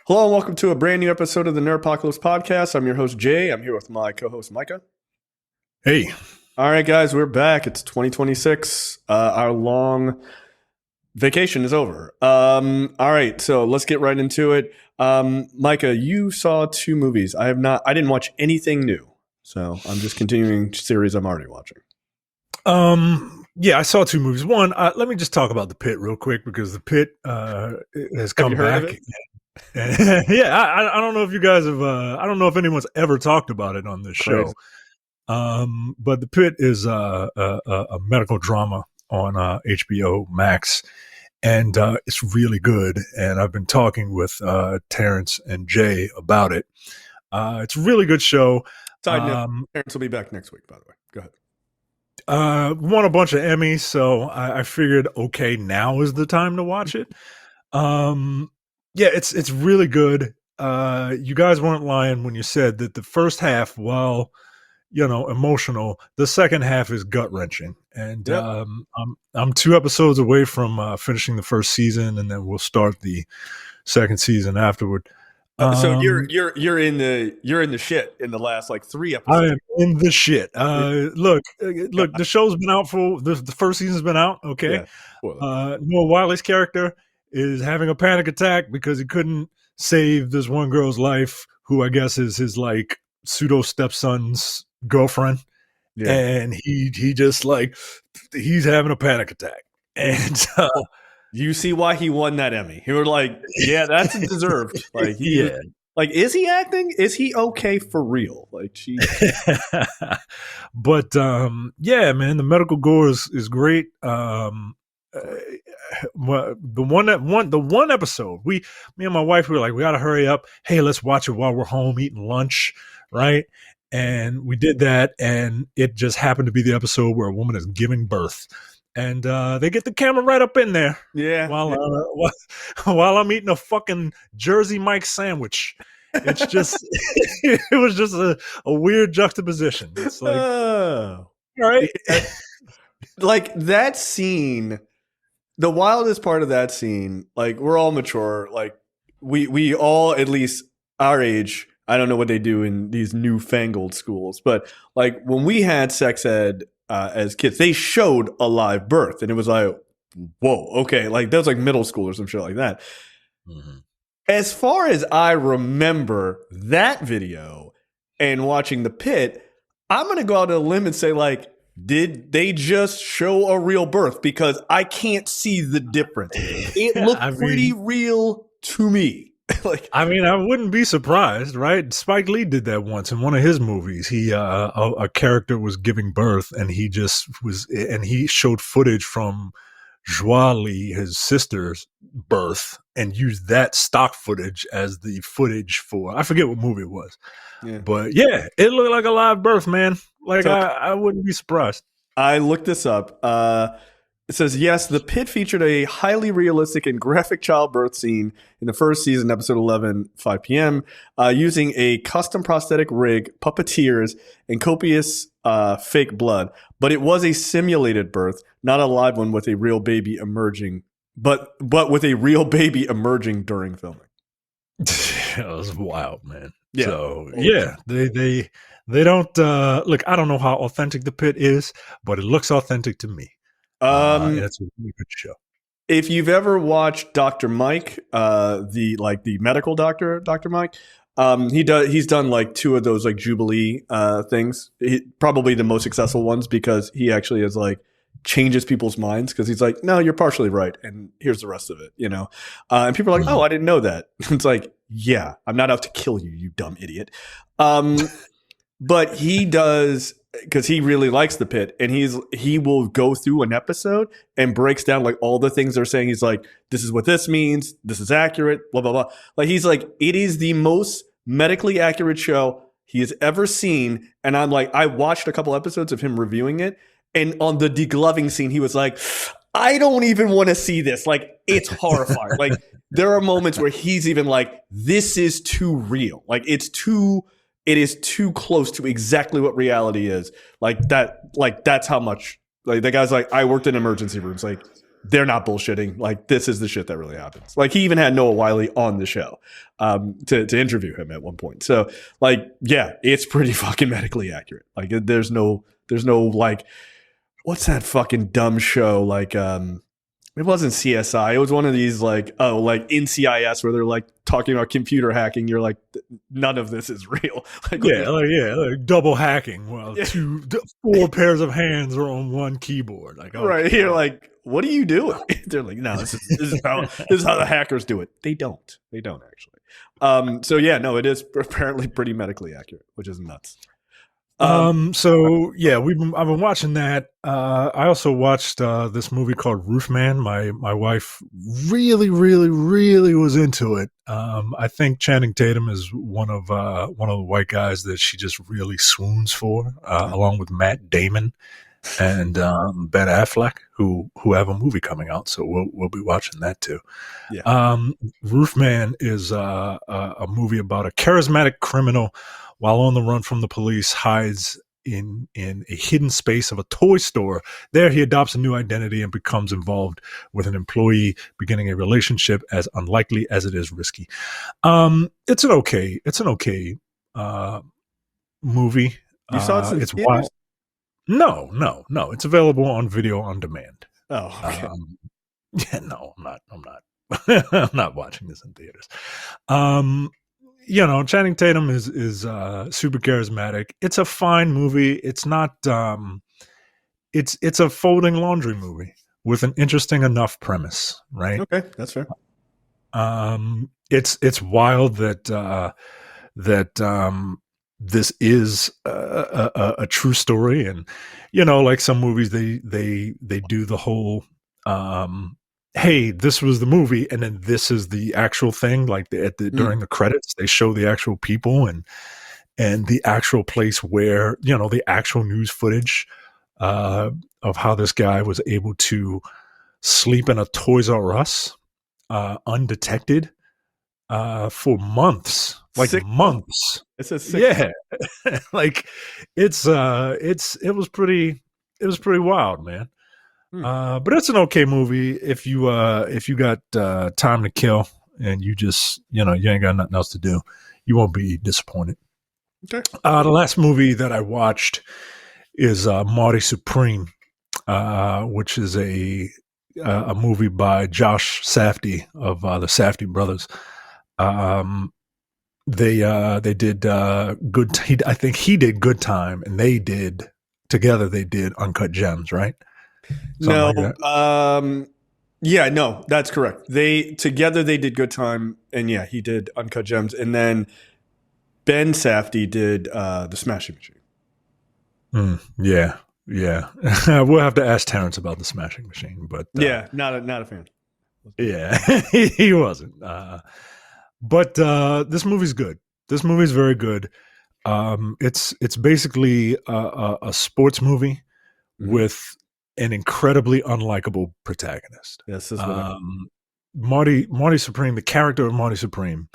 Hello and welcome to a brand new episode of the Nerdpocalypse Podcast. I'm your host, Jay. I'm here with my co-host, Micah. Hey. All right, guys, we're back. It's 2026. Our long vacation is over. All right, so let's get right into it. Micah, you saw 2 movies. I didn't watch anything new. So I'm just continuing series I'm already watching. Yeah, I saw 2 movies. One, let me just talk about The Pit real quick because The Pit has come back. Yeah, I don't know if you guys have. I don't know if anyone's ever talked about it on this show. But The Pit is a medical drama on HBO Max, and it's really good. And I've been talking with Terrence and Jay about it. It's a really good show. Side note, Terrence will be back next week, by the way. Go ahead. Won a bunch of Emmys, so I figured, okay, now is the time to watch it. Yeah, it's really good. You guys weren't lying when you said that the first half, while emotional, the second half is gut wrenching. And yep. I'm 2 episodes away from finishing the first season, and then we'll start the second season afterward. So you're in the shit in the last 3 episodes. I am in the shit. Look, the show's been out for the first season's been out. Okay. Yeah. Noah Wiley's character is having a panic attack because he couldn't save this one girl's life, who I guess is his pseudo stepson's girlfriend. Yeah. And he just he's having a panic attack. And you see why he won that Emmy. He was like, yeah, that's deserved. Is he acting? Is he okay for real? But yeah, man, the medical gore is great. The one episode, me and my wife, we were like, we gotta hurry up. Hey, let's watch it while we're home eating lunch, right? And we did that, and it just happened to be the episode where a woman is giving birth. And they get the camera right up in there. Yeah. While I'm eating a fucking Jersey Mike sandwich. It's just, it was just a weird juxtaposition. It's right? That scene, the wildest part of that scene, we're all mature. We all, at least our age, I don't know what they do in these newfangled schools, but when we had sex ed, as kids, they showed a live birth, and it was like, whoa, okay, that was middle school or some shit like that. Mm-hmm. As far as I remember that video and watching The Pit, I'm gonna go out on a limb and say, did they just show a real birth? Because I can't see the difference. It looked pretty real to me. I wouldn't be surprised, right? Spike Lee did that once in one of his movies. He a character was giving birth, and he showed footage from Joie Lee, his sister's birth, and used that stock footage as the footage for, I forget what movie it was. Yeah. But yeah, it looked like a live birth, man. I wouldn't be surprised. I looked this up. It says, yes, The Pit featured a highly realistic and graphic childbirth scene in the first season, episode 11, 5 p.m., using a custom prosthetic rig, puppeteers, and copious fake blood. But it was a simulated birth, not a live one with a real baby emerging, but with a real baby emerging during filming. That was wild, man. Yeah. So, yeah, they don't, look, I don't know how authentic The Pit is, but it looks authentic to me. It's a really good show. If you've ever watched Dr. Mike, the medical doctor, Dr. Mike, he's done 2 of those Jubilee things. Probably the most successful ones because he actually is changes people's minds because he's no, you're partially right, and here's the rest of it, and people are oh, I didn't know that. It's yeah, I'm not out to kill you, you dumb idiot. But he does, because he really likes The Pit, and he will go through an episode and breaks down all the things they're saying. He's this is what this means, this is accurate, blah blah blah. He's it is the most medically accurate show he has ever seen. And I'm I watched a couple episodes of him reviewing it, and on the degloving scene, he was I don't even want to see this. It's horrifying. There are moments where he's even this is too real. It is too close to exactly what reality is. That's how much, the guy's I worked in emergency rooms. they're not bullshitting. Like, this is the shit that really happens. Like, he even had Noah Wyle on the show to interview him at one point. So, like, yeah, it's pretty fucking medically accurate. Like, there's no like, what's that fucking dumb show? Like, it wasn't CSI. It was one of these like NCIS where they're like talking about computer hacking. You're like, none of this is real. Like, like double hacking. Well, 4 pairs of hands are on one keyboard. Like, okay. Right. You're like, what are you doing? They're like, no, this is how the hackers do it. They don't actually. So yeah, no, it is apparently pretty medically accurate, which is nuts. So yeah, I've been watching that. I also watched this movie called Roofman. My wife really was into it. I think Channing Tatum is one of the white guys that she just really swoons for, along with Matt Damon and Ben Affleck, who have a movie coming out. So we'll be watching that too. Yeah. Roofman is a movie about a charismatic criminal, while on the run from the police, hides in a hidden space of a toy store. There he adopts a new identity and becomes involved with an employee, beginning a relationship as unlikely as it is risky. It's an okay movie. You saw it? It's wild. No. It's available on video on demand. Oh, okay. Yeah, no, I'm not. I'm not watching this in theaters. Channing Tatum is super charismatic. It's a fine movie. It's not. It's a folding laundry movie with an interesting enough premise, right? Okay, that's fair. It's wild that this is a true story, and like some movies, they do the whole. Hey, this was the movie, and then this is the actual thing. Like during the credits, they show the actual people and the actual place where the actual news footage of how this guy was able to sleep in a Toys R Us undetected for months, months. It's a sick like it was pretty wild, man. But it's an okay movie if you got time to kill and you just you ain't got nothing else to do, you won't be disappointed. Okay. The last movie that I watched is Marty Supreme, which is a movie by Josh Safdie of the Safdie brothers. They did good. I think he did Good Time, and they did Uncut Gems, right? Something like that. Yeah, no, that's correct. They did Good Time, and yeah, he did Uncut Gems, and then Ben Safdie did The Smashing Machine. Yeah. We'll have to ask Terrence about The Smashing Machine, but yeah, not a fan. Yeah, he wasn't. But this movie's good. This movie's very good. It's basically a sports movie with an incredibly unlikable protagonist. Yes, this is Marty Supreme, the character of Marty Supreme,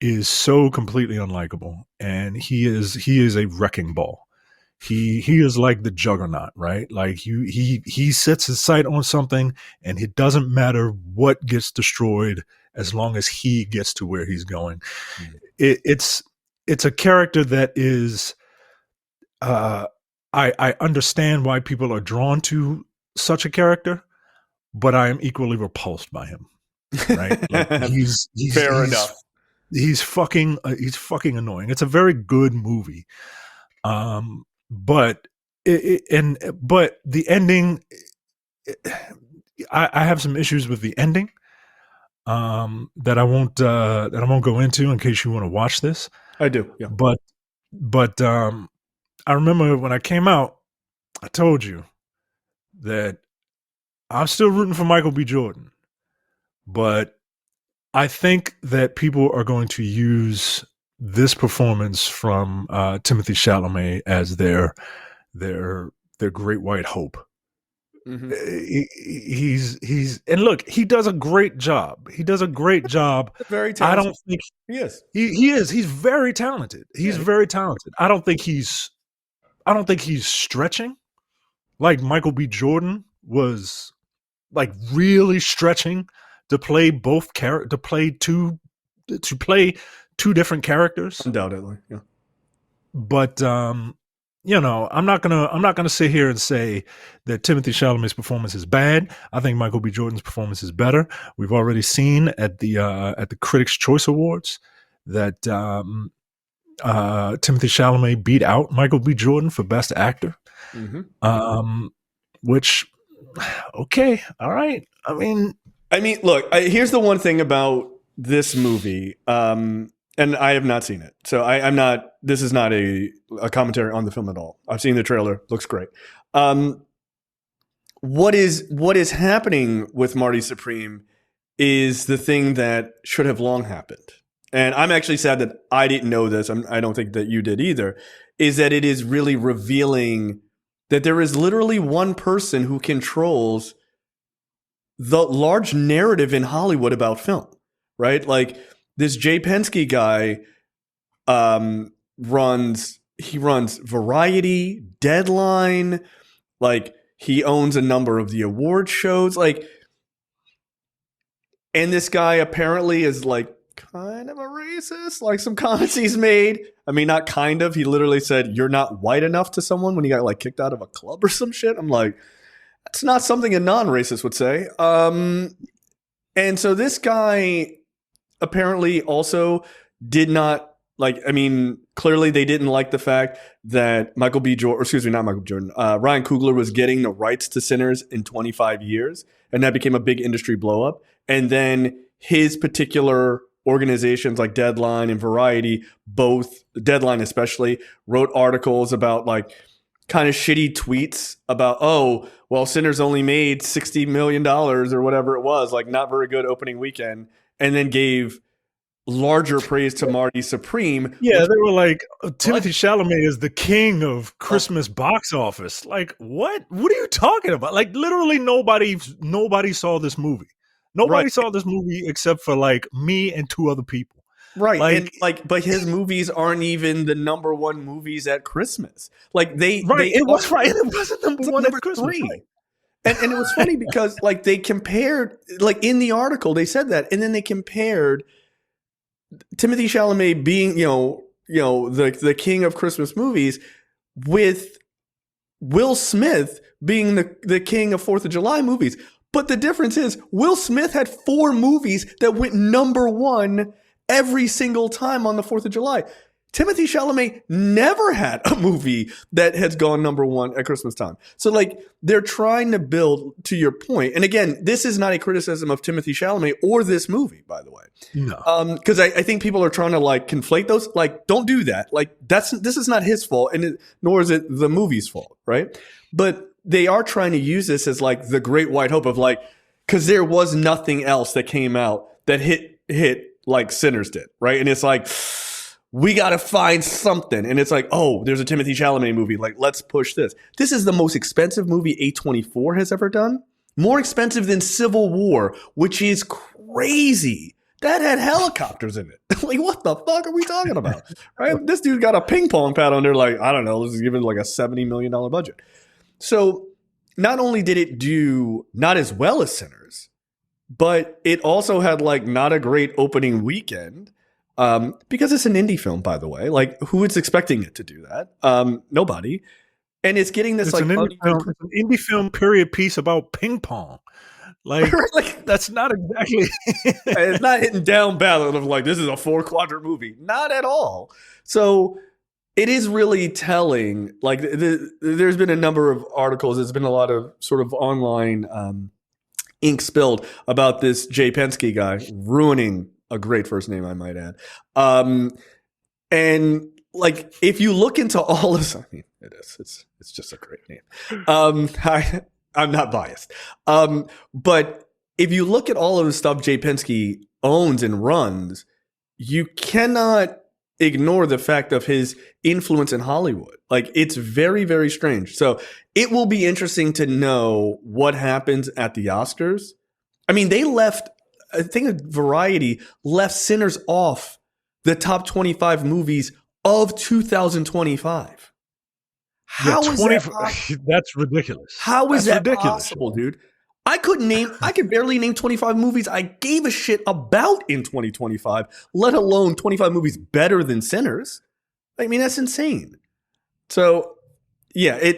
is so completely unlikable, and he is a wrecking ball. He is like the Juggernaut, right? Like he sets his sight on something, and it doesn't matter what gets destroyed as long as he gets to where he's going. It's a character that is. I understand why people are drawn to such a character, but I am equally repulsed by him. Right? Like he's fair enough. He's fucking annoying. It's a very good movie, but the ending. I have some issues with the ending that I won't go into in case you want to watch this. I do, yeah. But I remember when I came out, I told you that I'm still rooting for Michael B. Jordan, but I think that people are going to use this performance from Timothée Chalamet as their great white hope. Mm-hmm. He's and look, he does a great job. Very talented. I don't think he is. He is. He's very talented. He's very talented. I don't think he's stretching like Michael B. Jordan was like really stretching to play two different characters. Undoubtedly, yeah. But you know, I'm not gonna sit here and say that Timothée Chalamet's performance is bad. I think Michael B. Jordan's performance is better. We've already seen at the Critics' Choice Awards that Timothée Chalamet beat out Michael B. Jordan for Best Actor. Mm-hmm. Which, okay, all right. I mean, look. Here's the one thing about this movie. And I have not seen it, so I'm not. This is not a commentary on the film at all. I've seen the trailer; looks great. What is happening with Marty Supreme is the thing that should have long happened, and I'm actually sad that I didn't know this. I don't think that you did either. Is that it is really revealing that there is literally one person who controls the large narrative in Hollywood about film, right? Like. This Jay Penske guy runs Variety, Deadline, like he owns a number of the award shows, like, and this guy apparently is like kind of a racist, like some comments he's made. I mean, not kind of. He literally said, "You're not white enough" to someone when he got like kicked out of a club or some shit. I'm like, that's not something a non-racist would say. And so this guy apparently also did not clearly they didn't like the fact that Ryan Coogler was getting the rights to Sinners in 25 years. And that became a big industry blow up. And then his particular organizations like Deadline and Variety, both Deadline especially, wrote articles about like kind of shitty tweets about, oh, well, Sinners only made $60 million or whatever it was, like not very good opening weekend. And then gave larger praise to Marty Supreme. Yeah, they were like, Timothée Chalamet is the king of Christmas box office. Like, what? What are you talking about? Like, literally nobody saw this movie. Nobody saw this movie except for like me and two other people. Right. But his movies aren't even the number one movies at Christmas. Like it wasn't number one at Christmas. Right. And it was funny because like they compared, like in the article they said that, and then they compared Timothée Chalamet being the king of Christmas movies with Will Smith being the king of 4th of July movies. But the difference is Will Smith had 4 movies that went number one every single time on the 4th of July. Timothée Chalamet never had a movie that has gone number one at Christmas time. So like they're trying to build to your point. And again, this is not a criticism of Timothée Chalamet or this movie, by the way. No. Because I think people are trying to like conflate those. Like, don't do that. Like this is not his fault, and nor is it the movie's fault, right? But they are trying to use this as like the great white hope of like, because there was nothing else that came out that hit like Sinners did, right? And it's like, we got to find something. And it's like, oh, there's a Timothée Chalamet movie. Like, let's push this. This is the most expensive movie A24 has ever done. More expensive than Civil War, which is crazy. That had helicopters in it. Like, what the fuck are we talking about? Right? This dude got a ping pong pad on there. Like, I don't know. Let's give it like a $70 million budget. So not only did it do not as well as Sinners, but it also had like not a great opening weekend. Because it's an indie film, by the way. Like, who is expecting it to do that? Nobody. And it's getting this it's an indie film period piece about ping pong. Like, that's not exactly. It's not hitting down ballot of like, this is a 4-quadrant movie. Not at all. So it is really telling. Like, there's been a number of articles. There's been a lot of sort of online ink spilled about this Jay Penske guy ruining a great first name, I might add. And like, if you look into all of, I mean, it is. It's just a great name. I'm not biased. But if you look at all of the stuff Jay Penske owns and runs, you cannot ignore the fact of his influence in Hollywood. Like, it's very, very strange. So it will be interesting to know what happens at the Oscars. I mean, I think Variety left Sinners off the top 25 movies of 2025. How is that possible? That's ridiculous. How is that possible, dude? I could barely name 25 movies I gave a shit about in 2025, let alone 25 movies better than Sinners. I mean, that's insane. So, yeah,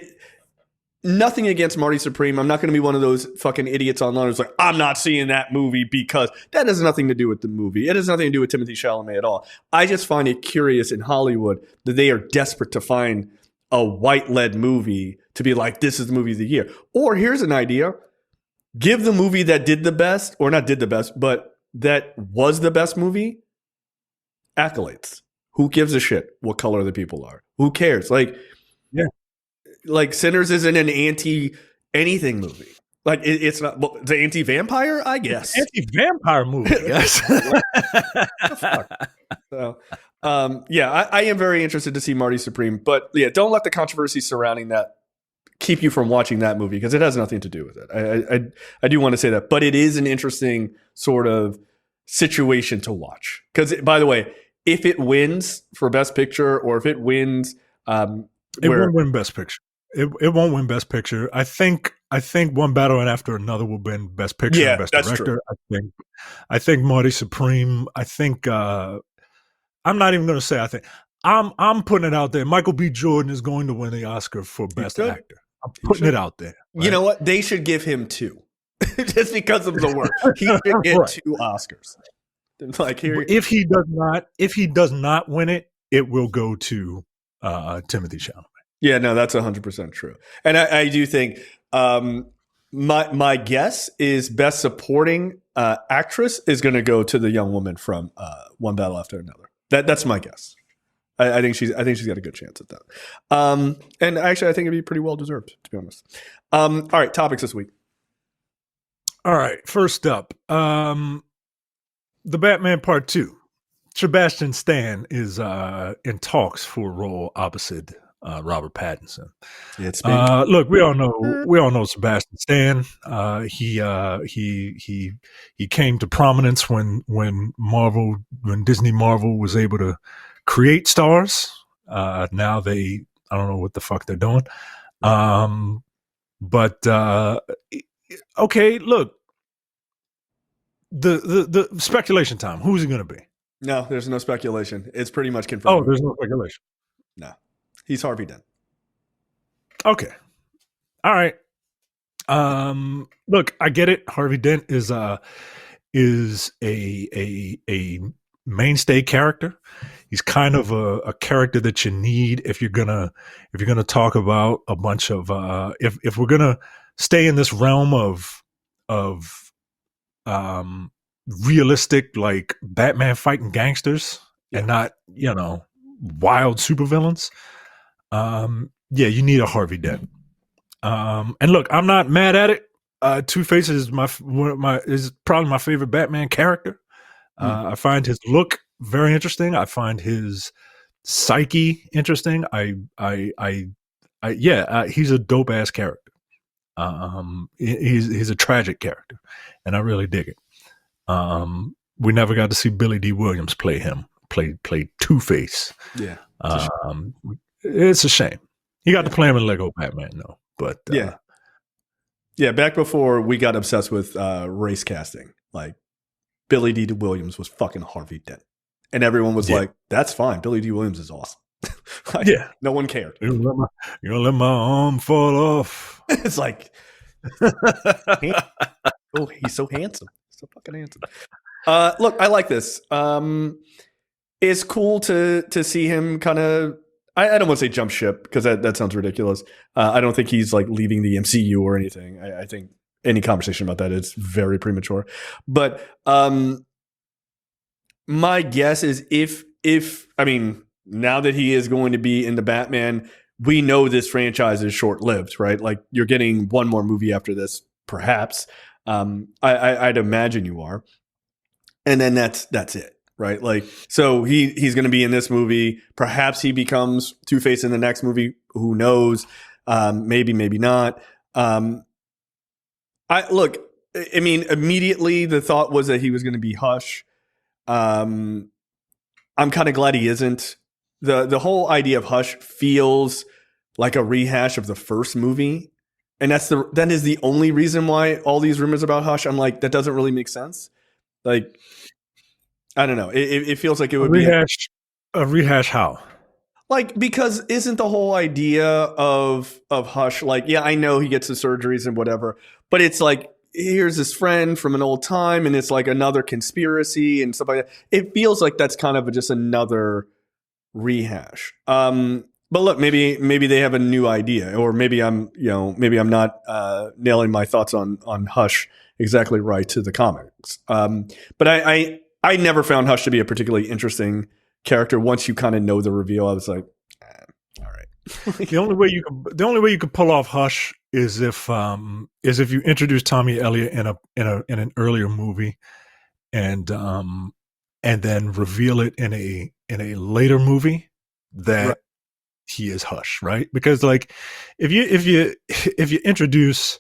nothing against Marty Supreme. I'm not going to be one of those fucking idiots online who's like, I'm not seeing that movie because that has nothing to do with the movie. It has nothing to do with Timothée Chalamet at all. I just find it curious in Hollywood that they are desperate to find a white-led movie to be like, this is the movie of the year. Or here's an idea. Give the movie that did the best, or not did the best, but that was the best movie, accolades. Who gives a shit what color the people are? Who cares? Like Sinners isn't an anti-anything movie. Like it's not. Well, it's an anti-vampire, I guess. Anti-vampire movie, I guess. So, I am very interested to see Marty Supreme, but yeah, don't let the controversy surrounding that keep you from watching that movie because it has nothing to do with it. I do want to say that, but it is an interesting sort of situation to watch. Because, by the way, if it wins for Best Picture or if it wins, it won't win Best Picture. It won't win Best Picture. I think one battle and after another will win Best Picture and Best Director. True. I think Marty Supreme. I think I'm not even going to say. I think I'm putting it out there. Michael B. Jordan is going to win the Oscar for Best Actor. I'm putting it out there. Right? You know what? They should give him 2, just because of the work. He should get 2 Oscars. Like here, if he does not win it, it will go to Timothée Chalamet. Yeah, no, that's 100% true. And I do think my guess is Best Supporting Actress is going to go to the young woman from One Battle After Another. That's my guess. I think she's got a good chance at that. And actually, I think it'd be pretty well deserved, to be honest. All right, topics this week. All right, first up, The Batman Part 2. Sebastian Stan is in talks for a role opposite Robert Pattison. Look, we all know Sebastian Stan. He came to prominence when Disney Marvel was able to create stars. Now I don't know what the fuck they're doing. Okay, look, the speculation time. Who's it going to be? No, there's no speculation. It's pretty much confirmed. Oh, there's no speculation. No, he's Harvey Dent. Okay, all right. Look, I get it. Harvey Dent is a mainstay character. He's kind of a character that you need if you're gonna talk about a bunch of if we're gonna stay in this realm of realistic, like Batman fighting gangsters and not wild supervillains. You need a Harvey Dent. And look, I'm not mad at it. Two-Face is is probably my favorite Batman character. I find his look very interesting. I find his psyche interesting. He's a dope ass character. He's a tragic character, and I really dig it. We never got to see Billy D. Williams play Two-Face. Yeah, it's a shame. He got to play him in Lego Batman, though. But back before we got obsessed with race casting, like Billy D. Williams was fucking Harvey Dent, and everyone was like, "That's fine. Billy D. Williams is awesome." No one cared. You're gonna let my arm fall off. It's like, oh, he's so handsome, so fucking handsome. Look, I like this. It's cool to see him kind of. I don't want to say jump ship because that sounds ridiculous. I don't think he's like leaving the MCU or anything. I think any conversation about that is very premature. But my guess is if now that he is going to be in the Batman, we know this franchise is short lived, right? Like you're getting one more movie after this, perhaps. I'd imagine you are, and then that's it. Right, like so he's going to be in this movie. Perhaps he becomes Two-Face in the next movie. Who knows? Maybe not. Immediately the thought was that he was going to be Hush. I'm kind of glad he isn't. The whole idea of Hush feels like a rehash of the first movie, and that is the only reason why all these rumors about Hush. I'm like, that doesn't really make sense. Like, I don't know. It feels like it would be a rehash. How? Like, because isn't the whole idea of Hush like, yeah, I know he gets the surgeries and whatever, but it's like, here's his friend from an old time, and it's like another conspiracy and stuff like that. It feels like that's kind of just another rehash. But look, maybe they have a new idea, or maybe I'm not nailing my thoughts on Hush exactly right to the comics. But I never found Hush to be a particularly interesting character. Once you kind of know the reveal, I was like, all right. The only way you could pull off Hush is if you introduce Tommy Elliott in an earlier movie, and then reveal it in a later movie that right. He is Hush, right? Because like if you introduce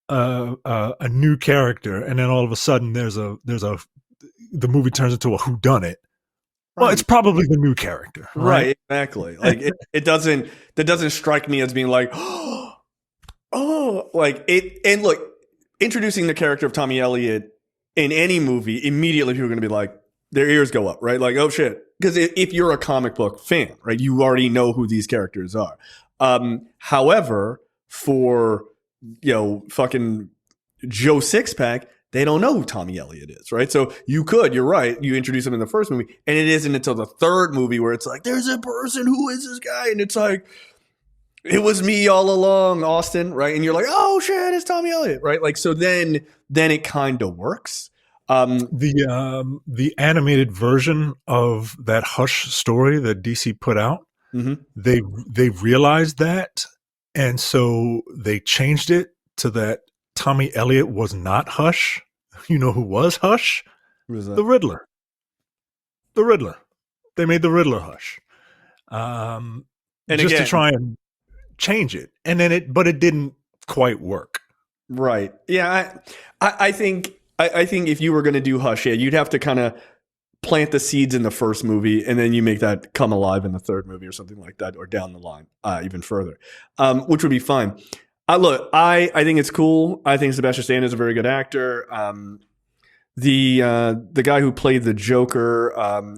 a new character and then all of a sudden the movie turns into a whodunit. Well, it's probably the new character, right? Exactly. Like that doesn't strike me as being like, oh, like it. And look, introducing the character of Tommy Elliott in any movie, immediately people are going to be like, their ears go up, right? Like, oh shit. Because if you're a comic book fan, right, you already know who these characters are. However, for fucking Joe Sixpack, they don't know who Tommy Elliott is, right? So you're right, you introduce him in the first movie, and it isn't until the third movie where it's like, there's a person, who is this guy? And it's like, it was me all along, Austin, right? And you're like, oh shit, it's Tommy Elliott, right? Like, so then it kind of works. The animated version of that Hush story that DC put out, mm-hmm. they realized that, and so they changed it to that Tommy Elliott was not Hush. You know who was Hush? Who was that? The Riddler. The Riddler. They made the Riddler Hush, and just to try and change it, and then but it didn't quite work. Right? Yeah, I think if you were going to do Hush, yeah, you'd have to kind of plant the seeds in the first movie, and then you make that come alive in the third movie or something like that, or down the line even further, which would be fine. Look, I think it's cool. I think Sebastian Stan is a very good actor. The guy who played the Joker,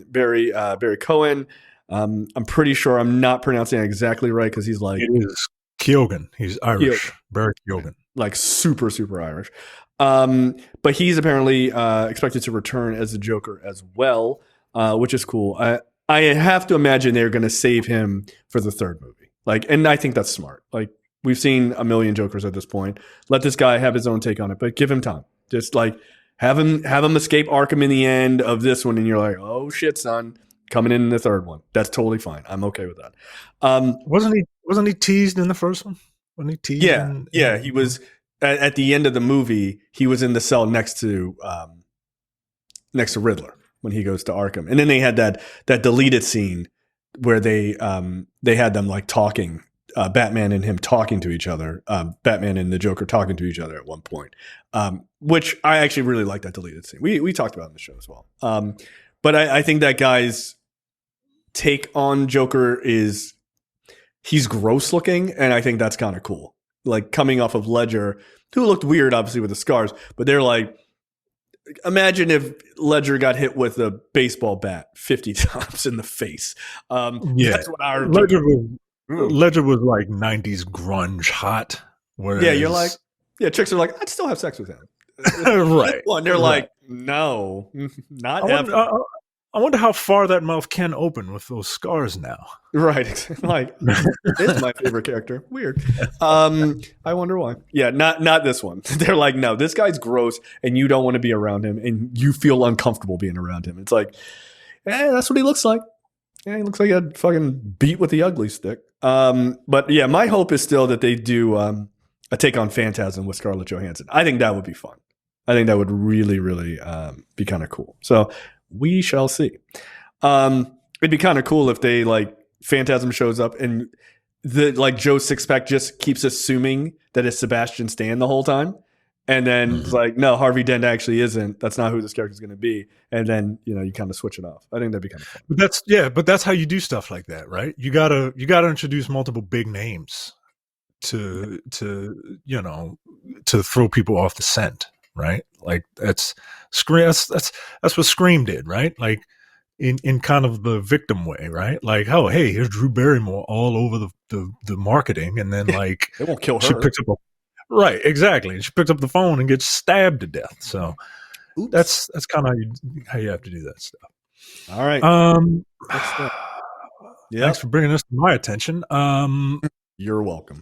Barry Cohen, I'm pretty sure I'm not pronouncing it exactly right because he's like, it is Keoghan. He's Irish. Barry Keoghan, like super super Irish. But he's apparently expected to return as the Joker as well, which is cool. I have to imagine they're going to save him for the third movie. Like, and I think that's smart. Like, we've seen a million Jokers at this point. Let this guy have his own take on it, but give him time. Just like have him escape Arkham in the end of this one, and you're like, oh shit, son, coming in the third one. That's totally fine. I'm okay with that. Wasn't he teased in the first one? Wasn't he teased? Yeah, he was. At the end of the movie, he was in the cell next to Riddler when he goes to Arkham, and then they had that deleted scene where they had them like talking, Batman and him talking to each other, Batman and the Joker talking to each other at one point, which I actually really like that deleted scene. We talked about it in the show as well, but I think that guy's take on Joker is he's gross looking, and I think that's kind of cool. Like coming off of Ledger, who looked weird, obviously, with the scars, but they're like, imagine if Ledger got hit with a baseball bat 50 times in the face. That's what our Ledger was like 90s grunge hot. Whereas, yeah, you're like, yeah, chicks are like, I'd still have sex with him. Right. And they're like, no, not ever. I wonder how far that mouth can open with those scars now. Right. Like, it's my favorite character. Weird. I wonder why. Yeah, not this one. They're like, no, this guy's gross and you don't want to be around him and you feel uncomfortable being around him. It's like, that's what he looks like. Yeah, he looks like a fucking beat with the ugly stick. But yeah, my hope is still that they do a take on Phantasm with Scarlett Johansson. I think that would be fun. I think that would really, really be kind of cool. So we shall see. It'd be kind of cool if they like Phantasm shows up and the like Joe Sixpack just keeps assuming that it's Sebastian Stan the whole time, and then it's like, no, Harvey Dent actually isn't. That's not who this character is going to be. And then you kind of switch it off. I think that'd be kind of fun. But that's how you do stuff like that, right? You gotta introduce multiple big names to throw people off the scent, right? Like that's what Scream did, right? Like in kind of the victim way, right? Like, oh, hey, here's Drew Barrymore all over the marketing, and then like they won't kill her. She picks up right, exactly. She picks up the phone and gets stabbed to death. So Oops. that's kind of how you have to do that stuff. All right. Thanks for bringing this to my attention. You're welcome.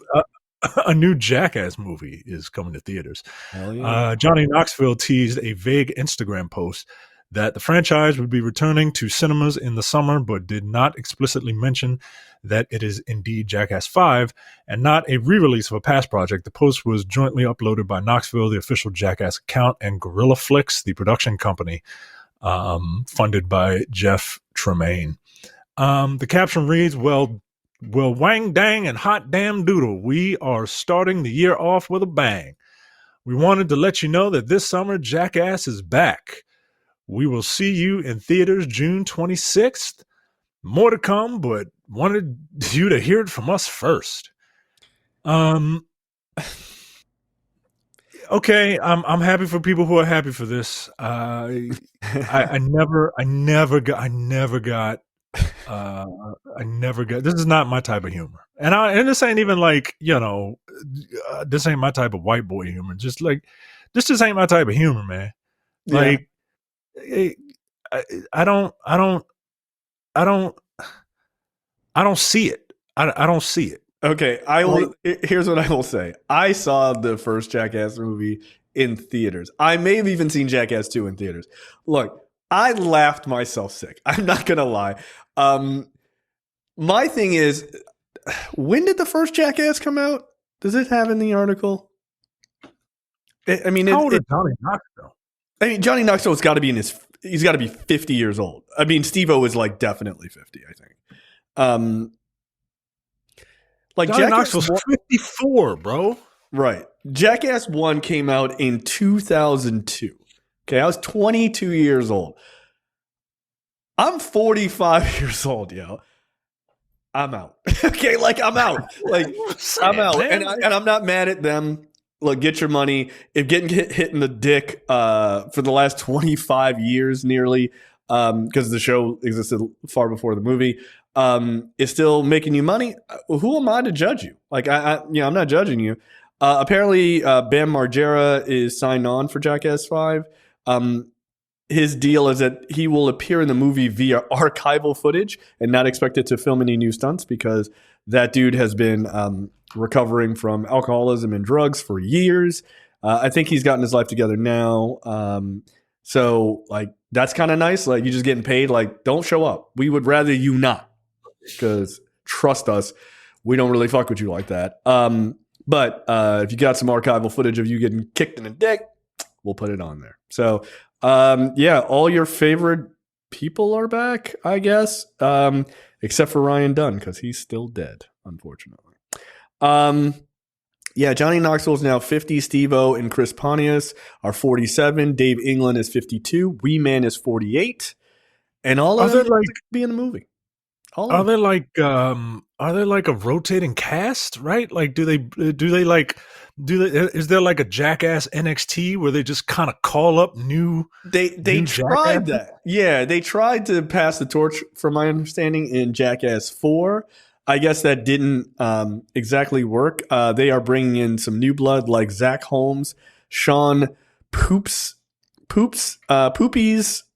A new Jackass movie is coming to theaters. Hell yeah. Johnny Knoxville teased a vague Instagram post that the franchise would be returning to cinemas in the summer, but did not explicitly mention that it is indeed Jackass 5 and not a re-release of a past project. The post was jointly uploaded by Knoxville, the official Jackass account, and Gorilla Flicks, the production company, funded by Jeff Tremaine. The caption reads, well, wang dang and hot damn doodle, we are starting the year off with a bang. We wanted to let you know that this summer Jackass is back. We will see you in theaters June 26th. More to come, but wanted you to hear it from us first. Okay, I'm happy for people who are happy for this. I never got. This is not my type of humor, and this ain't even like this ain't my type of white boy humor. Just like this just ain't my type of humor, man. Like I don't see it. I don't see it. Okay, here's what I will say. I saw the first Jackass movie in theaters. I may have even seen Jackass 2 in theaters. Look, I laughed myself sick. I'm not going to lie. My thing is, when did the first Jackass come out? Does it have in the article? I mean, how old is Johnny Knoxville? I mean, Johnny Knoxville's got to be he's got to be 50 years old. I mean, Steve-O is like definitely 50, I think. Like Johnny Knoxville's 54, bro. Right. Jackass 1 came out in 2002. Okay, I was 22 years old. I'm 45 years old, yo. I'm out. Okay, like I'm out. Like I'm out. And I'm not mad at them. Look, get your money. If getting hit in the dick for the last 25 years nearly, because the show existed far before the movie, is still making you money, who am I to judge you? Like I'm not judging you. Apparently, Bam Margera is signed on for Jackass 5. His deal is that he will appear in the movie via archival footage and not expected to film any new stunts because that dude has been recovering from alcoholism and drugs for years. I think he's gotten his life together now. So like that's kind of nice. Like you just getting paid. Like don't show up. We would rather you not, because trust us, we don't really fuck with you like that. But if you got some archival footage of you getting kicked in the dick, we'll put it on there. So all your favorite people are back, I guess, except for Ryan Dunn because he's still dead, unfortunately. Johnny Knoxville is now 50. Steve-O and Chris Pontius are 47. Dave England is 52. Wee Man is 48. And all of them be in the movie. Are they like a rotating cast, right? Like is there like a Jackass NXT where they just kind of call up new They tried that. Yeah, they tried to pass the torch from my understanding in Jackass 4. I guess that didn't exactly work. They are bringing in some new blood like Zach Holmes, Sean Poopies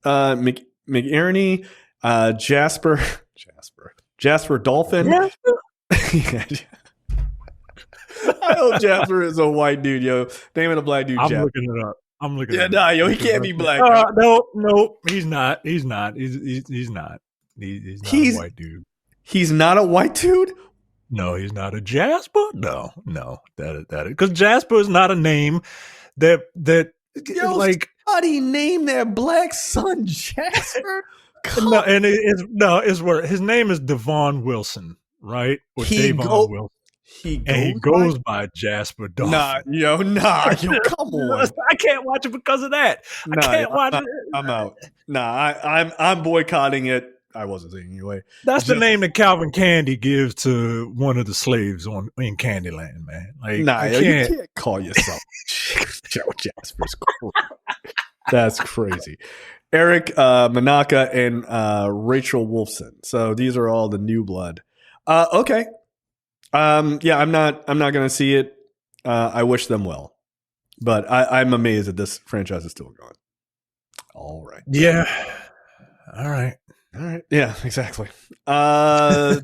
McInerney, Jasper Dolphin. Yeah. I hope Jasper is a white dude, yo. Name it a black dude. I'm Jasper. looking it up. He can't be black. No, he's not. He's not. He's not. He's not a white dude. He's not a white dude? No, he's not a Jasper. No, that because Jasper is not a name that like somebody named their black son Jasper. It's where his name is Devon Wilson, right? Or Davon Wilson. He goes by Jasper Dolphin. Yo, come on. I can't watch it because of that. I can't watch it. I'm out. I'm boycotting it I wasn't saying anyway. That's the name that Calvin Candy gives to one of the slaves in Candyland, man. Like, nah, you can't call yourself Joe Jasper's. That's crazy. Eric Manaka and Rachel Wolfson. So these are all the new blood. Okay. Yeah, I'm not going to see it. I wish them well, but I'm amazed that this franchise is still going. All right. Yeah. All right. Yeah, exactly. My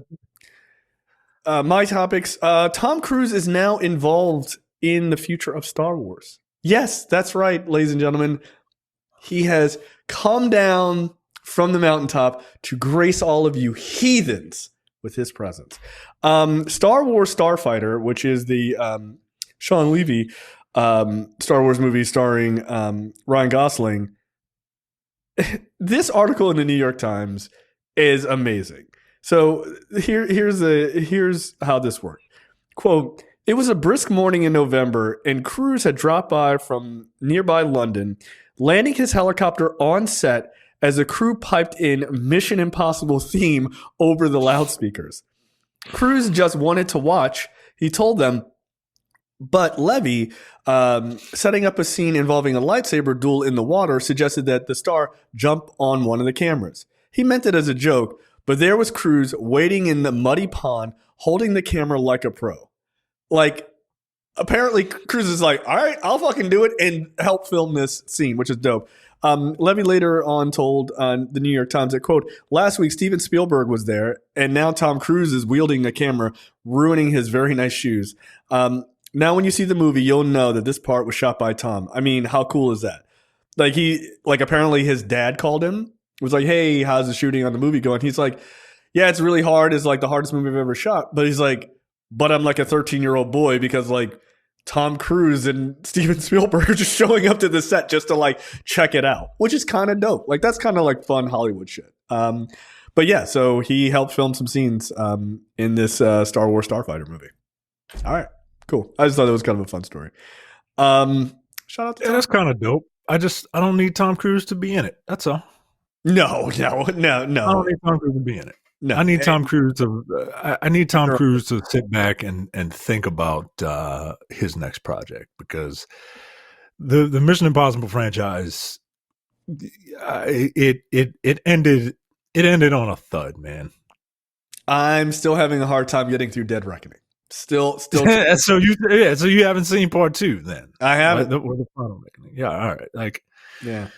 topics. Tom Cruise is now involved in the future of Star Wars. Yes, that's right, ladies and gentlemen. He has come down from the mountaintop to grace all of you heathens with his presence. Star Wars Starfighter, which is the Sean Levy Star Wars movie starring Ryan Gosling. This article in the New York Times is amazing. So here's how this worked. Quote, it was a brisk morning in November, and Cruise had dropped by from nearby London, landing his helicopter on set as the crew piped in Mission Impossible theme over the loudspeakers. Cruise just wanted to watch, he told them, but Levy, setting up a scene involving a lightsaber duel in the water, suggested that the star jump on one of the cameras. He meant it as a joke, but there was Cruise waiting in the muddy pond, holding the camera like a pro. Like, apparently Cruise is like, all right, I'll fucking do it and help film this scene, which is dope. Levy later on told the New York Times that, quote, last week Steven Spielberg was there, and now Tom Cruise is wielding a camera, ruining his very nice shoes. Now when you see the movie, you'll know that this part was shot by Tom. I mean, how cool is that? Like apparently his dad called him, was like, hey, how's the shooting on the movie going? He's like, yeah, it's really hard. It's like the hardest movie I've ever shot. But he's like, but I'm like a 13-year-old boy because like Tom Cruise and Steven Spielberg are just showing up to the set just to like check it out, which is kind of dope. Like that's kind of like fun Hollywood shit. But yeah, so he helped film some scenes in this Star Wars Starfighter movie. All right, cool. I just thought it was kind of a fun story. Shout out to Tom. That's kind of dope. I don't need Tom Cruise to be in it. That's all. No. I don't need Tom Cruise to be in it. No, I need Tom Cruise to. I need Tom Cruise to sit back and think about his next project, because the Mission Impossible franchise, it ended on a thud, man. I'm still having a hard time getting through Dead Reckoning. Still. So you haven't seen part 2 then? I haven't. The Final Reckoning. Yeah, all right. Like, yeah.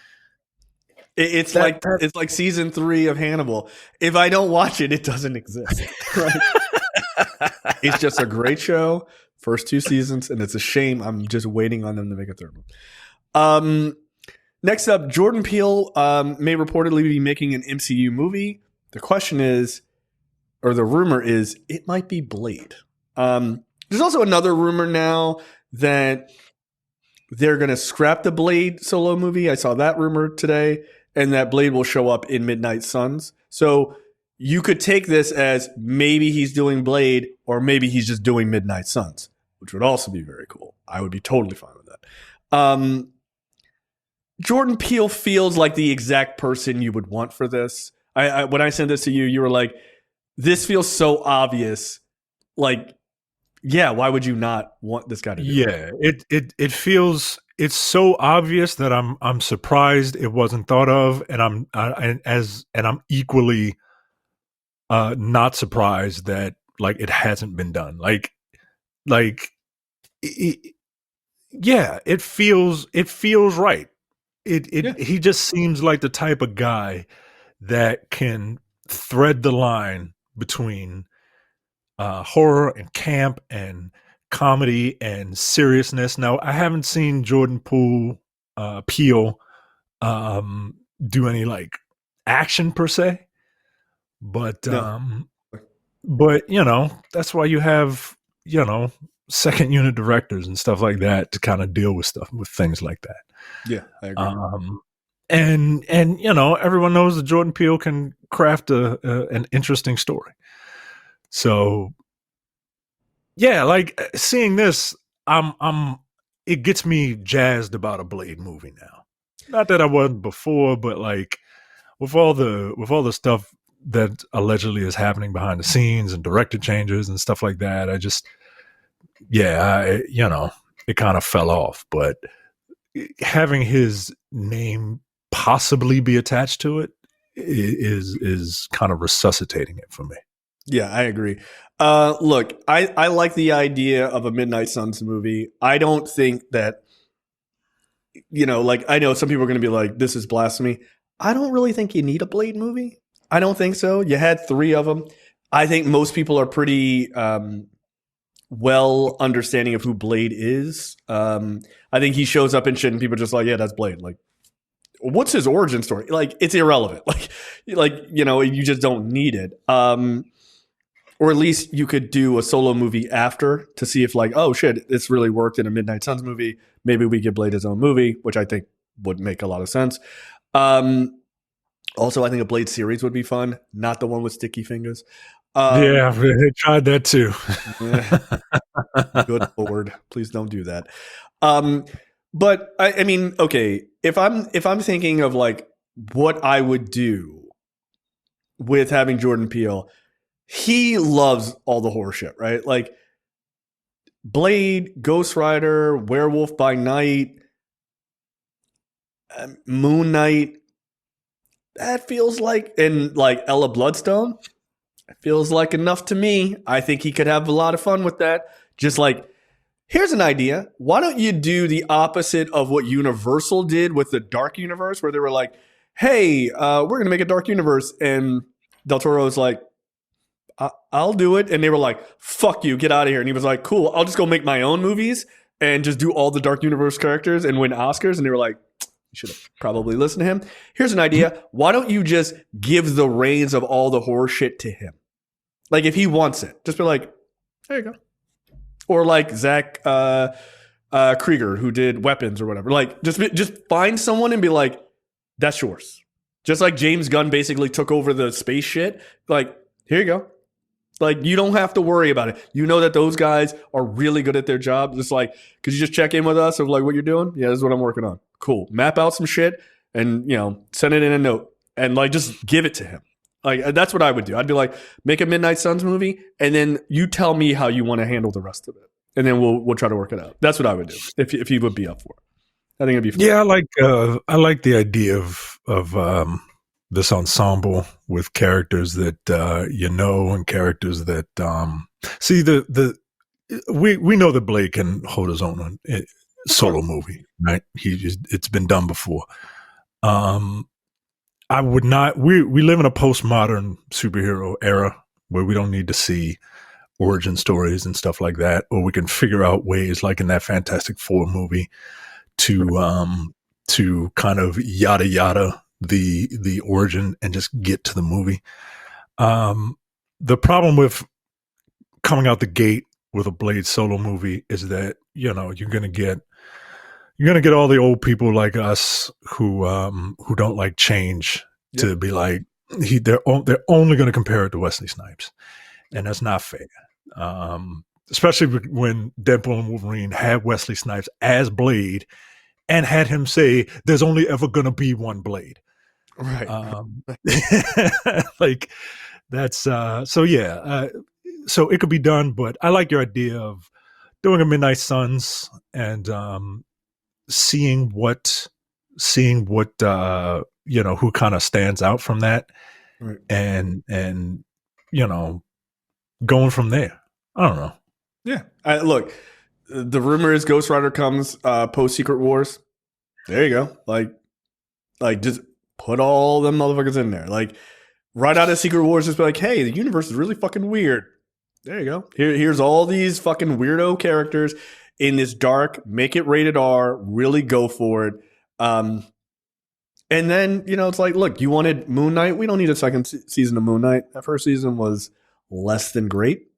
It's like season 3 of Hannibal. If I don't watch it, it doesn't exist. Right? It's just a great show. First 2 seasons, and it's a shame. I'm just waiting on them to make a third one. Next up, Jordan Peele may reportedly be making an MCU movie. The question is, or the rumor is, it might be Blade. There's also another rumor now that they're going to scrap the Blade solo movie. I saw that rumor today. And that Blade will show up in Midnight Suns. So you could take this as maybe he's doing Blade, or maybe he's just doing Midnight Suns, which would also be very cool. I would be totally fine with that. Jordan Peele feels like the exact person you would want for this. When I sent this to you, you were like, this feels so obvious. Like, yeah, why would you not want this guy to do it? It feels, it's so obvious that I'm surprised it wasn't thought of, and I'm equally not surprised that like it hasn't been done. It feels right. He just seems like the type of guy that can thread the line between horror and camp and comedy and seriousness. Now, I haven't seen Jordan Peele do any like action per se, but you know, that's why you have, you know, second unit directors and stuff like that to kind of deal with things like that. Yeah, I agree. And you know, everyone knows that Jordan Peele can craft an interesting story. So yeah, like seeing this, it gets me jazzed about a Blade movie now. Not that I wasn't before, but like with all the stuff that allegedly is happening behind the scenes and director changes and stuff like that. It kind of fell off. But having his name possibly be attached to it is kind of resuscitating it for me. Yeah, I agree. Look, I like the idea of a Midnight Suns movie. I don't think that, I know some people are going to be like, this is blasphemy. I don't really think you need a Blade movie. I don't think so. You had 3 of them. I think most people are pretty well understanding of who Blade is. I think he shows up in shit and people are just like, yeah, that's Blade. Like, what's his origin story? Like, it's irrelevant. You just don't need it. Or at least you could do a solo movie after to see if oh shit, it's really worked in a Midnight Suns movie. Maybe we give Blade his own movie, which I think would make a lot of sense. Also, I think a Blade series would be fun, not the one with sticky fingers. Yeah, they tried that too. Good Lord, please don't do that. But I mean, okay, if I'm thinking of what I would do with having Jordan Peele, he loves all the horror shit, right? Like Blade, Ghost Rider, Werewolf by Night, Moon Knight. That feels and Ella Bloodstone. It feels like enough to me. I think he could have a lot of fun with that. Just here's an idea. Why don't you do the opposite of what Universal did with the Dark Universe, where they were like, hey, we're going to make a Dark Universe. And Del Toro was like, I'll do it. And they were like, fuck you, get out of here. And he was like, cool, I'll just go make my own movies and just do all the Dark Universe characters and win Oscars. And they were like, you should have probably listened to him. Here's an idea. Why don't you just give the reins of all the horror shit to him? If he wants it, just be like, there you go. Or Zach Krieger, who did Weapons or whatever. Just find someone and be like, that's yours. Just like James Gunn basically took over the space shit. Here you go. You don't have to worry about it. You know that those guys are really good at their job. Just could you just check in with us of what you're doing? Yeah, this is what I'm working on. Cool. Map out some shit and, send it in a note and just give it to him. That's what I would do. I'd be like, make a Midnight Suns movie and then you tell me how you want to handle the rest of it. And then we'll try to work it out. That's what I would do if he would be up for it. I think it'd be fun. Yeah, I like the idea of this ensemble with characters that and characters that we know that Blade can hold his own on a solo movie, right? It's been done before. I would not. We live in a postmodern superhero era where we don't need to see origin stories and stuff like that, or we can figure out ways, like in that Fantastic Four movie, to kind of yada yada the origin and just get to the movie. The problem with coming out the gate with a Blade solo movie is that you're gonna get all the old people like us who don't like change to be like they're only going to compare it to Wesley Snipes, and that's not fair. Especially when Deadpool and Wolverine had Wesley Snipes as Blade and had him say, "There's only ever going to be one Blade." Right. That's so yeah. So it could be done, but I like your idea of doing a Midnight Suns and seeing what who kind of stands out from that, right. and going from there. I don't know. Yeah, look, the rumor is Ghost Rider comes post Secret Wars. There you go. Just put all them motherfuckers in there. Right out of Secret Wars, just be like, hey, the universe is really fucking weird. There you go. Here's all these fucking weirdo characters in this dark, make it rated R, really go for it. And then, it's look, you wanted Moon Knight. We don't need a second season of Moon Knight. That first season was less than great.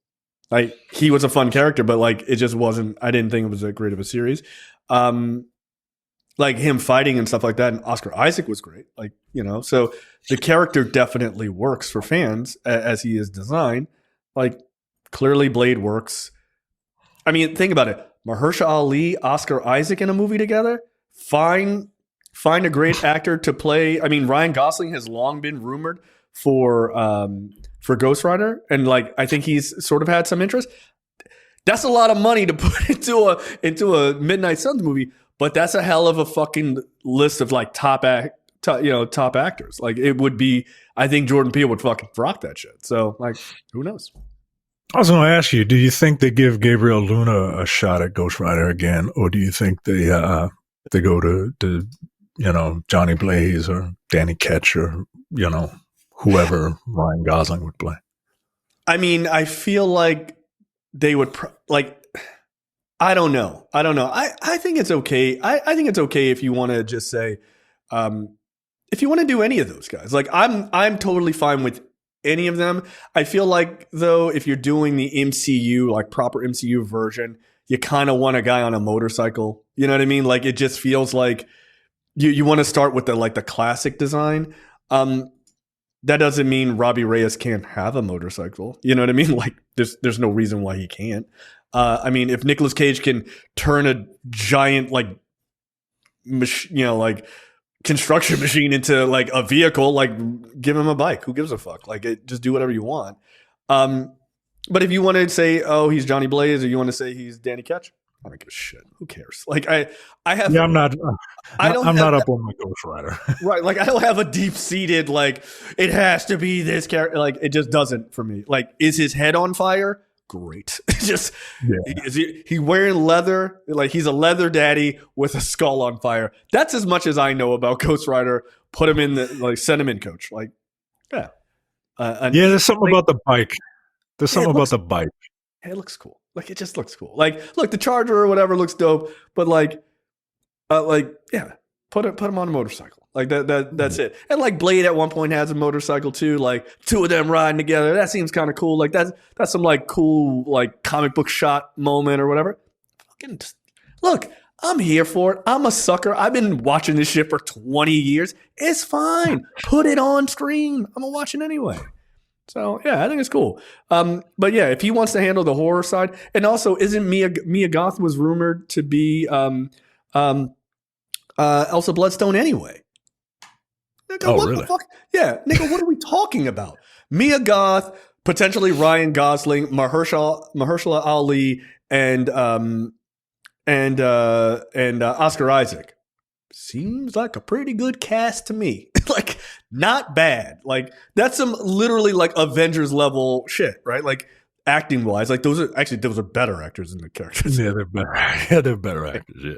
He was a fun character, but it just wasn't, I didn't think it was that great of a series. Him fighting and stuff like that. And Oscar Isaac was great. So the character definitely works for fans as he is designed. Clearly Blade works. I mean, think about it. Mahershala Ali, Oscar Isaac in a movie together. Find a great actor to play. I mean, Ryan Gosling has long been rumored for Ghost Rider, and like I think he's sort of had some interest. That's a lot of money to put into a Midnight Suns movie, but that's a hell of a fucking list of like top actors. Like it would be. I think Jordan Peele would fucking rock that shit. So like, who knows? I was going to ask you, do you think they give Gabriel Luna a shot at Ghost Rider again, or do you think they go to Johnny Blaze or Danny Ketch or whoever Ryan Gosling would play? I mean, I feel like they would I don't know. I think it's okay. I think it's okay if you want to just say, if you want to do any of those guys. Like I'm totally fine with any of them. I feel like though, if you're doing the MCU, like proper MCU version, you kind of want a guy on a motorcycle. You know what I mean? Like it just feels like you want to start with the classic design. That doesn't mean Robbie Reyes can't have a motorcycle. You know what I mean? Like there's no reason why he can't. I mean, if Nicolas Cage can turn a giant construction machine into like a vehicle, like give him a bike. Who gives a fuck? Like just do whatever you want. But if you want to say, oh, he's Johnny Blaze, or you want to say he's Danny Ketch, I don't give a shit. Who cares? Like I have. Yeah, I'm not up on my Ghost Rider. Right. Like I don't have a deep seated like it has to be this character. Like it just doesn't for me. Like is his head on fire? Great. Just is he wearing leather? Like he's a leather daddy with a skull on fire. That's as much as I know about Ghost Rider. Put him in send him in, coach. Like yeah. There's something about the bike. There's something about the bike. It looks cool. Like it just looks cool. Like look, the Charger or whatever looks dope, but put him on a motorcycle. Like that's it. And like Blade at one point has a motorcycle too. Like two of them riding together. That seems kind of cool. Like that's some like cool like comic book shot moment or whatever. Fucking look, I'm here for it. I'm a sucker. I've been watching this shit for 20 years. It's fine. Put it on screen. I'm gonna watch it anyway. So yeah, I think it's cool. But yeah, if he wants to handle the horror side, and also isn't Mia Goth was rumored to be Elsa Bloodstone anyway. Nigga, what the fuck? Yeah, nigga, what are we talking about? Mia Goth, potentially Ryan Gosling, Mahershala Ali, and Oscar Isaac. Seems like a pretty good cast to me. Like, not bad. Like, that's some literally like Avengers level shit, right? Like, acting wise, like those are better actors than the characters. Yeah, they're better. Yeah, they're better actors. Yeah.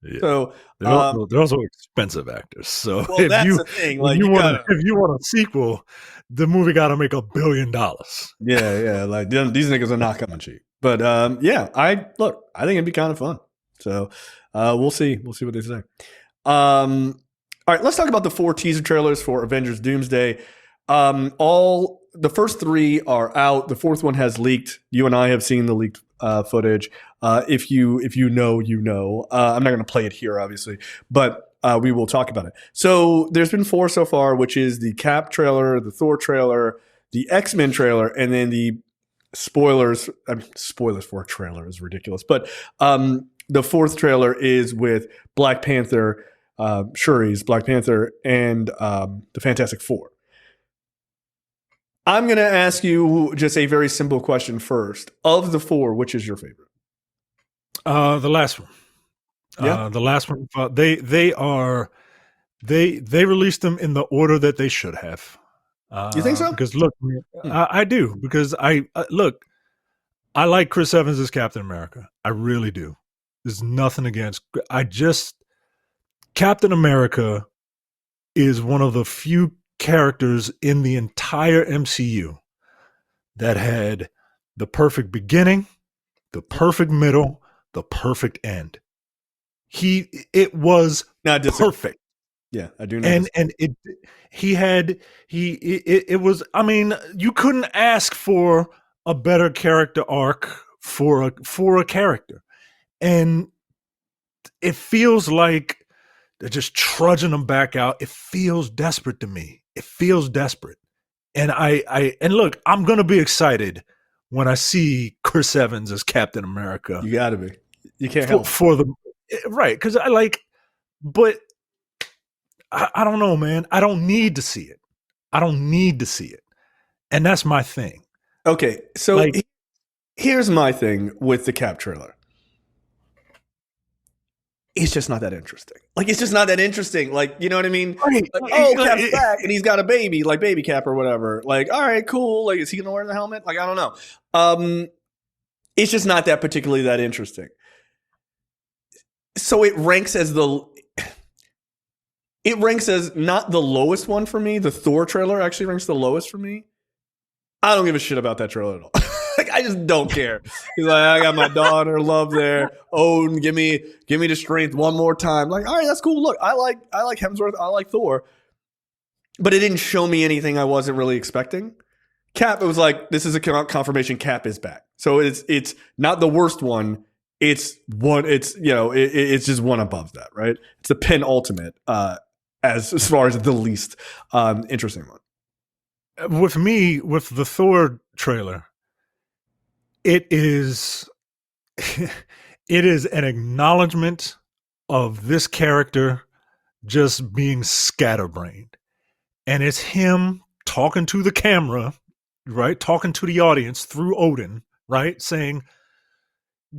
Yeah. So they're also expensive actors. So well, that's the thing. Like, if you want a sequel, the movie got to make $1 billion. Yeah. Like these niggas are not coming cheap. But I think it'd be kind of fun. So we'll see. We'll see what they say. All right, let's talk about the 4 teaser trailers for Avengers Doomsday. The first 3 are out. The 4th one has leaked. You and I have seen the leaked footage. If you know, you know. I'm not going to play it here, obviously, but we will talk about it. So there's been 4 so far, which is the Cap trailer, the Thor trailer, the X-Men trailer, and then the spoilers. I mean, spoilers for a trailer is ridiculous, but the 4th trailer is with Black Panther, Shuri's Black Panther, and the Fantastic Four. I'm going to ask you just a very simple question first. Of the 4, which is your favorite? The last one. Yeah. The last one. They released them in the order that they should have. You think so? Because look, I do. Because I like Chris Evans as Captain America. I really do. There's nothing against. Captain America is one of the few characters in the entire MCU that had the perfect beginning, the perfect middle, the perfect end. It was perfect. Yeah, I do know. And it was, I mean, you couldn't ask for a better character arc for a character. And it feels like they're just trudging them back out. It feels desperate to me. It feels desperate. And and look, I'm going to be excited when I see Chris Evans as Captain America. You got to be. You can't help for the right, cuz but I don't know, man. I don't need to see it. I don't need to see it. And that's my thing. Okay, so here's my thing with the Cap trailer. It's just not that interesting. Like, it's just not that interesting. Like, you know what I mean? Right. Like, oh, Cap's back and he's got a baby, like baby Cap or whatever. Like, all right, cool. Like, is he gonna wear the helmet? Like, I don't know. It's just not that particularly that interesting. So it ranks as not the lowest one for me. The Thor trailer actually ranks the lowest for me. I don't give a shit about that trailer at all. Like, I just don't care. He's like, I got my daughter, love there. Oh, give me the strength one more time. Like, all right, that's cool. Look, I like Hemsworth, I like Thor, but it didn't show me anything I wasn't really expecting. Cap, it was like, this is a confirmation. Cap is back, so it's not the worst one. It's one. It's it's just one above that, right? It's the penultimate as far as the least interesting one. With me, with the Thor trailer, it is an acknowledgement of this character just being scatterbrained. And it's him talking to the camera, right? Talking to the audience through Odin, right? Saying,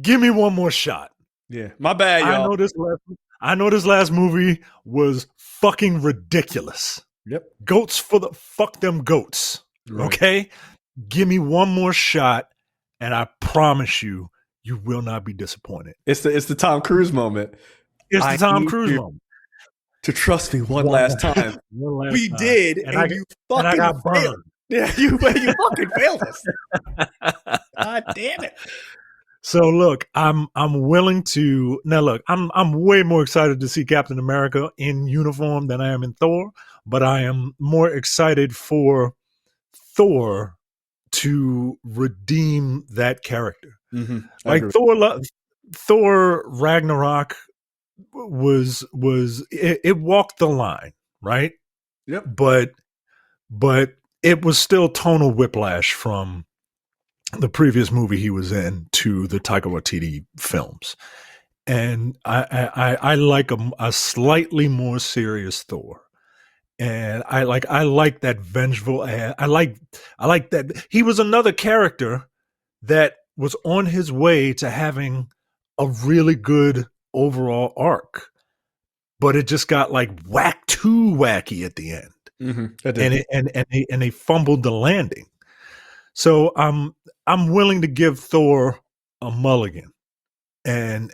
give me one more shot. Yeah, my bad, y'all. I know this last movie was fucking ridiculous. Yep. Goats fuck them goats. Right. Okay? Give me one more shot and I promise you will not be disappointed. It's the Tom Cruise moment. It's the Tom Cruise moment. To trust me one last time. We did, and you fucking got failed. Yeah, you fucking failed us. God damn it. So look, I'm willing to now. Look, I'm way more excited to see Captain America in uniform than I am in Thor, but I am more excited for Thor to redeem that character. Mm-hmm. Like Thor Ragnarok was it walked the line, right? Yep. But it was still tonal whiplash from the previous movie he was in to the Taika Waititi films. And I like a slightly more serious Thor. And I like that vengeful. I like that he was another character that was on his way to having a really good overall arc, but it just got like too wacky at the end. Mm-hmm. And they fumbled the landing. So I'm willing to give Thor a mulligan and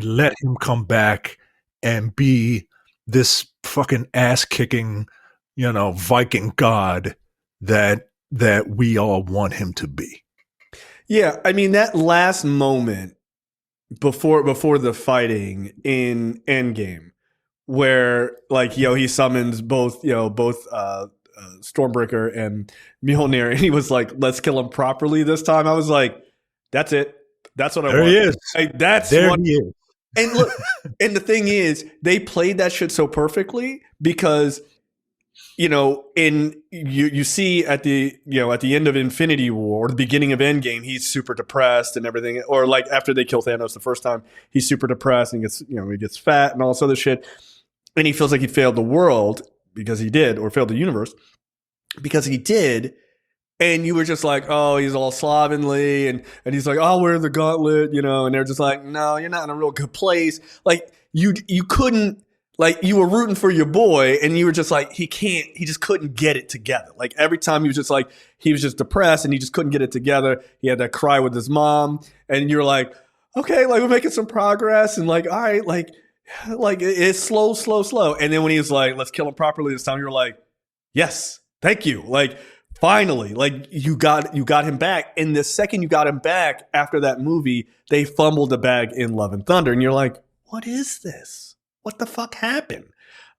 let him come back and be this fucking ass kicking, Viking god that we all want him to be. Yeah, I mean that last moment before the fighting in Endgame, where he summons both Stormbreaker and Mjolnir, and he was like, "Let's kill him properly this time." I was like, "That's it. That's what I want." There he is. He is. And look, and the thing is, they played that shit so perfectly because, you see at the end of Infinity War or the beginning of Endgame, he's super depressed and everything. Or like after they kill Thanos the first time, he's super depressed and he gets fat and all this other shit, and he feels like he failed the world because he did, or failed the universe because he did. And you were just like, oh, he's all slovenly, and he's like, I'll wear the gauntlet, and they're just like, no, you're not in a real good place. Like you couldn't, like you were rooting for your boy, and you were just like, he just couldn't get it together. Like every time he was just depressed and he just couldn't get it together. He had that cry with his mom, and you were like, okay, like we're making some progress, and like, all right, like it's slow. And then when he was like, let's kill him properly this time, you were like, yes, thank you. Like, finally, like you got him back. And the second you got him back after that movie, they fumbled the bag in Love and Thunder. And you're like, what is this? What the fuck happened?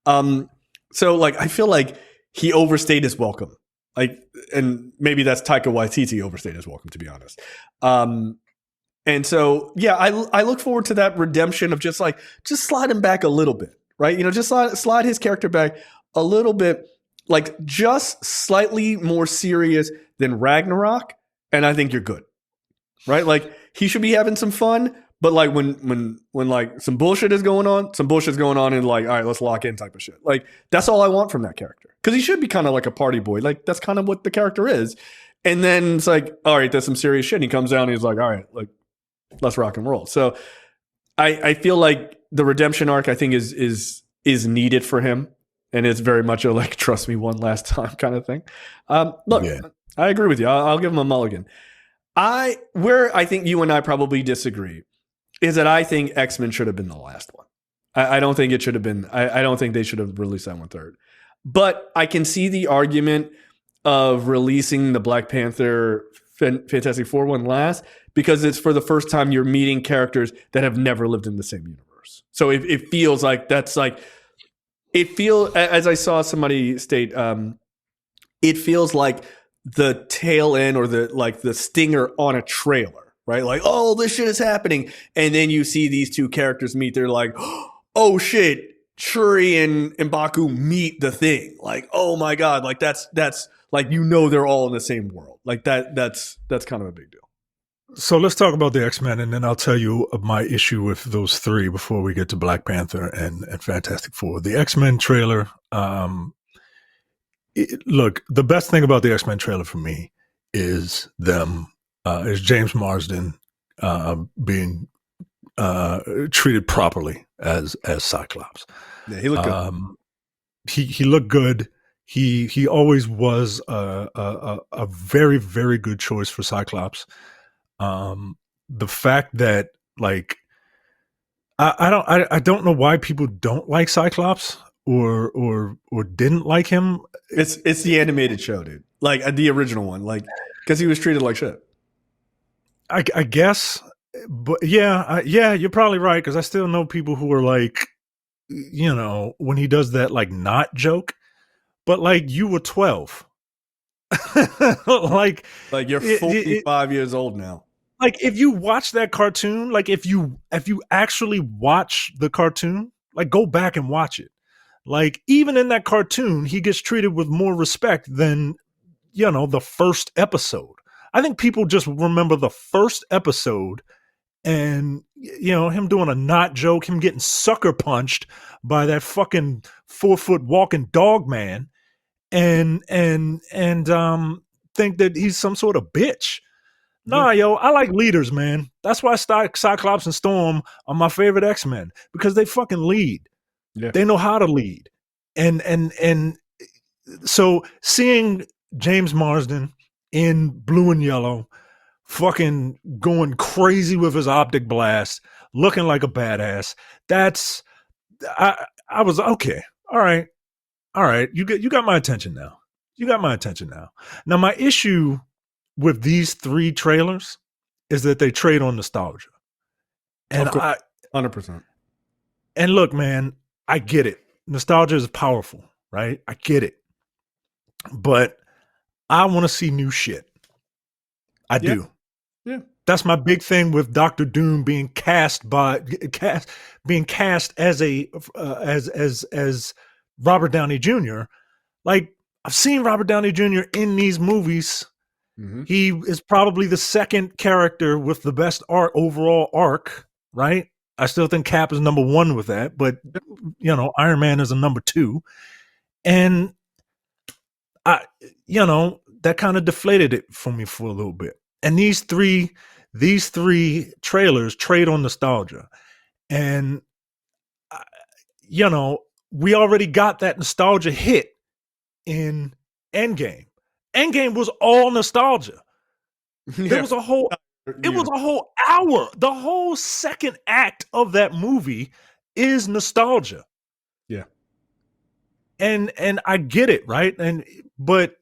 So like, I feel like he overstayed his welcome. Like, and maybe that's Taika Waititi overstayed his welcome, to be honest. And so, yeah, I look forward to that redemption of just slide him back a little bit, right? Just slide his character back a little bit. Like just slightly more serious than Ragnarok, and I think you're good, right? Like he should be having some fun, But like when like some bullshit is going on, and like, all right, let's lock in type of shit. Like that's all I want from that character. Because he should be kind of like a party boy. Like that's kind of what the character is. And then it's like, all right, there's some serious shit. And he comes down and he's like, all right, like let's rock and roll. So I feel like the redemption arc I think is needed for him. And it's very much a like trust me one last time kind of thing. Look, I agree with you. I'll give him a mulligan. Where I think you and I probably disagree is that I think X-Men should have been the last one. I don't think it should have been. I don't think they should have released that one third. But I can see the argument of releasing the Black Panther Fantastic Four one last because it's for the first time you're meeting characters that have never lived in the same universe. So it feels like that's like it feels as I saw somebody state. It feels like the tail end or the stinger on a trailer, right? Like, oh, this shit is happening. And then you see these two characters meet. They're like, oh shit, Shuri and M'Baku meet the Thing. Like, oh my God. Like that's like, they're all in the same world. Like that's kind of a big deal. So let's talk about the X-Men, and then I'll tell you my issue with those three before we get to Black Panther and Fantastic Four. The X-Men trailer, look, the best thing about the X-Men trailer for me is James Marsden being treated properly as Cyclops. Yeah, he looked good. He looked good. He always was a very, very good choice for Cyclops. The fact that like I don't know why people don't like Cyclops or didn't like him. It's the animated show, dude. Like the original one, like because he was treated like shit. I guess, but yeah, you're probably right because I still know people who are like, when he does that like not joke, but like you were 12, like you're 45 years old now. Like if you watch that cartoon, like if you actually watch the cartoon, like go back and watch it. Like even in that cartoon, he gets treated with more respect than, the first episode. I think people just remember the first episode and, him doing a not joke, him getting sucker punched by that fucking 4-foot walking dog man and think that he's some sort of bitch. Nah, I like leaders, man. That's why Cyclops and Storm are my favorite X-Men because they fucking lead. Yeah. They know how to lead. And so seeing James Marsden in blue and yellow, fucking going crazy with his optic blast, looking like a badass, I was okay. All right. You got my attention now. Now my issue with these three trailers is that they trade on nostalgia. And 100%. And look, man, I get it. Nostalgia is powerful, right? I get it. But I want to see new shit. I do. Yeah. That's my big thing with Dr. Doom being cast as as Robert Downey Jr. Like I've seen Robert Downey Jr. in these movies. Mm-hmm. He is probably the second character with the best overall arc, right? I still think Cap is number one with that, but Iron Man is a number two. And that kind of deflated it for me for a little bit. And these three trailers trade on nostalgia. And we already got that nostalgia hit in Endgame. Endgame was all nostalgia. Yeah. It was a whole hour. The whole second act of that movie is nostalgia. Yeah. And I get it, right? But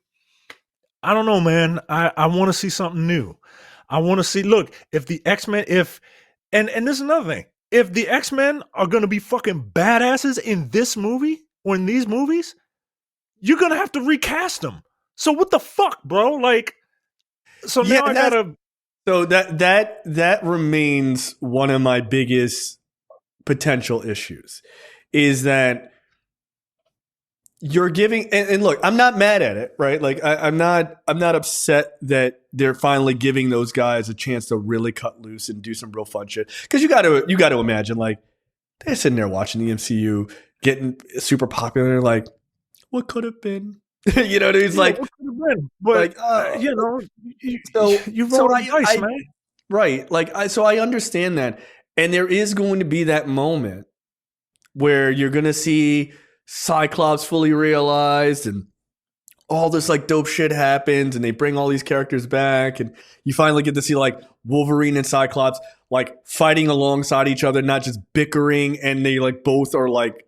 I don't know, man. I want to see something new. I want to see, look, if the X-Men, and this is another thing. If the X-Men are going to be fucking badasses in this movie or in these movies, you're going to have to recast them. So what the fuck, bro? Like, so now I gotta. So that remains one of my biggest potential issues, is that you're giving, and look, I'm not mad at it, right? Like I'm not upset that they're finally giving those guys a chance to really cut loose and do some real fun shit. Because you got to imagine, like, they're sitting there watching the MCU getting super popular, like, what could have been? You know what I mean? It's like, what could have been? But like, you know, you so roll the dice, man. Right. Like, so I understand that, and there is going to be that moment where you're going to see Cyclops fully realized and all this like dope shit happens and they bring all these characters back and you finally get to see like Wolverine and Cyclops like fighting alongside each other, not just bickering, and they like both are like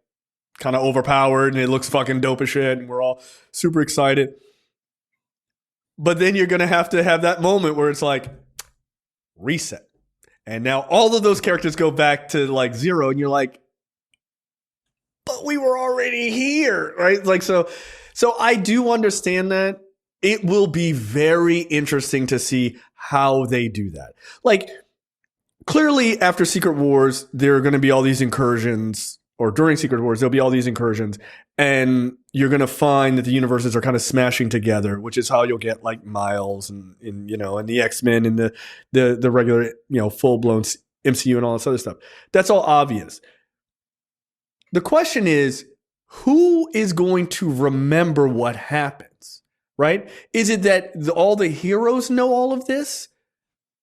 kind of overpowered and it looks fucking dope as shit and we're all super excited. But then you're going to have that moment where it's like reset. And now all of those characters go back to like zero and you're like, but we were already here, right? Like, so I do understand that. It will be very interesting to see how they do that. Like, clearly after Secret Wars, there are going to be all these incursions, or during Secret Wars, there'll be all these incursions, and you're going to find that the universes are kind of smashing together, which is how you'll get like Miles and you know, and the X-Men and the regular, you know, full-blown MCU and all this other stuff. That's all obvious. The question is, who is going to remember what happens, right? Is it that all the heroes know all of this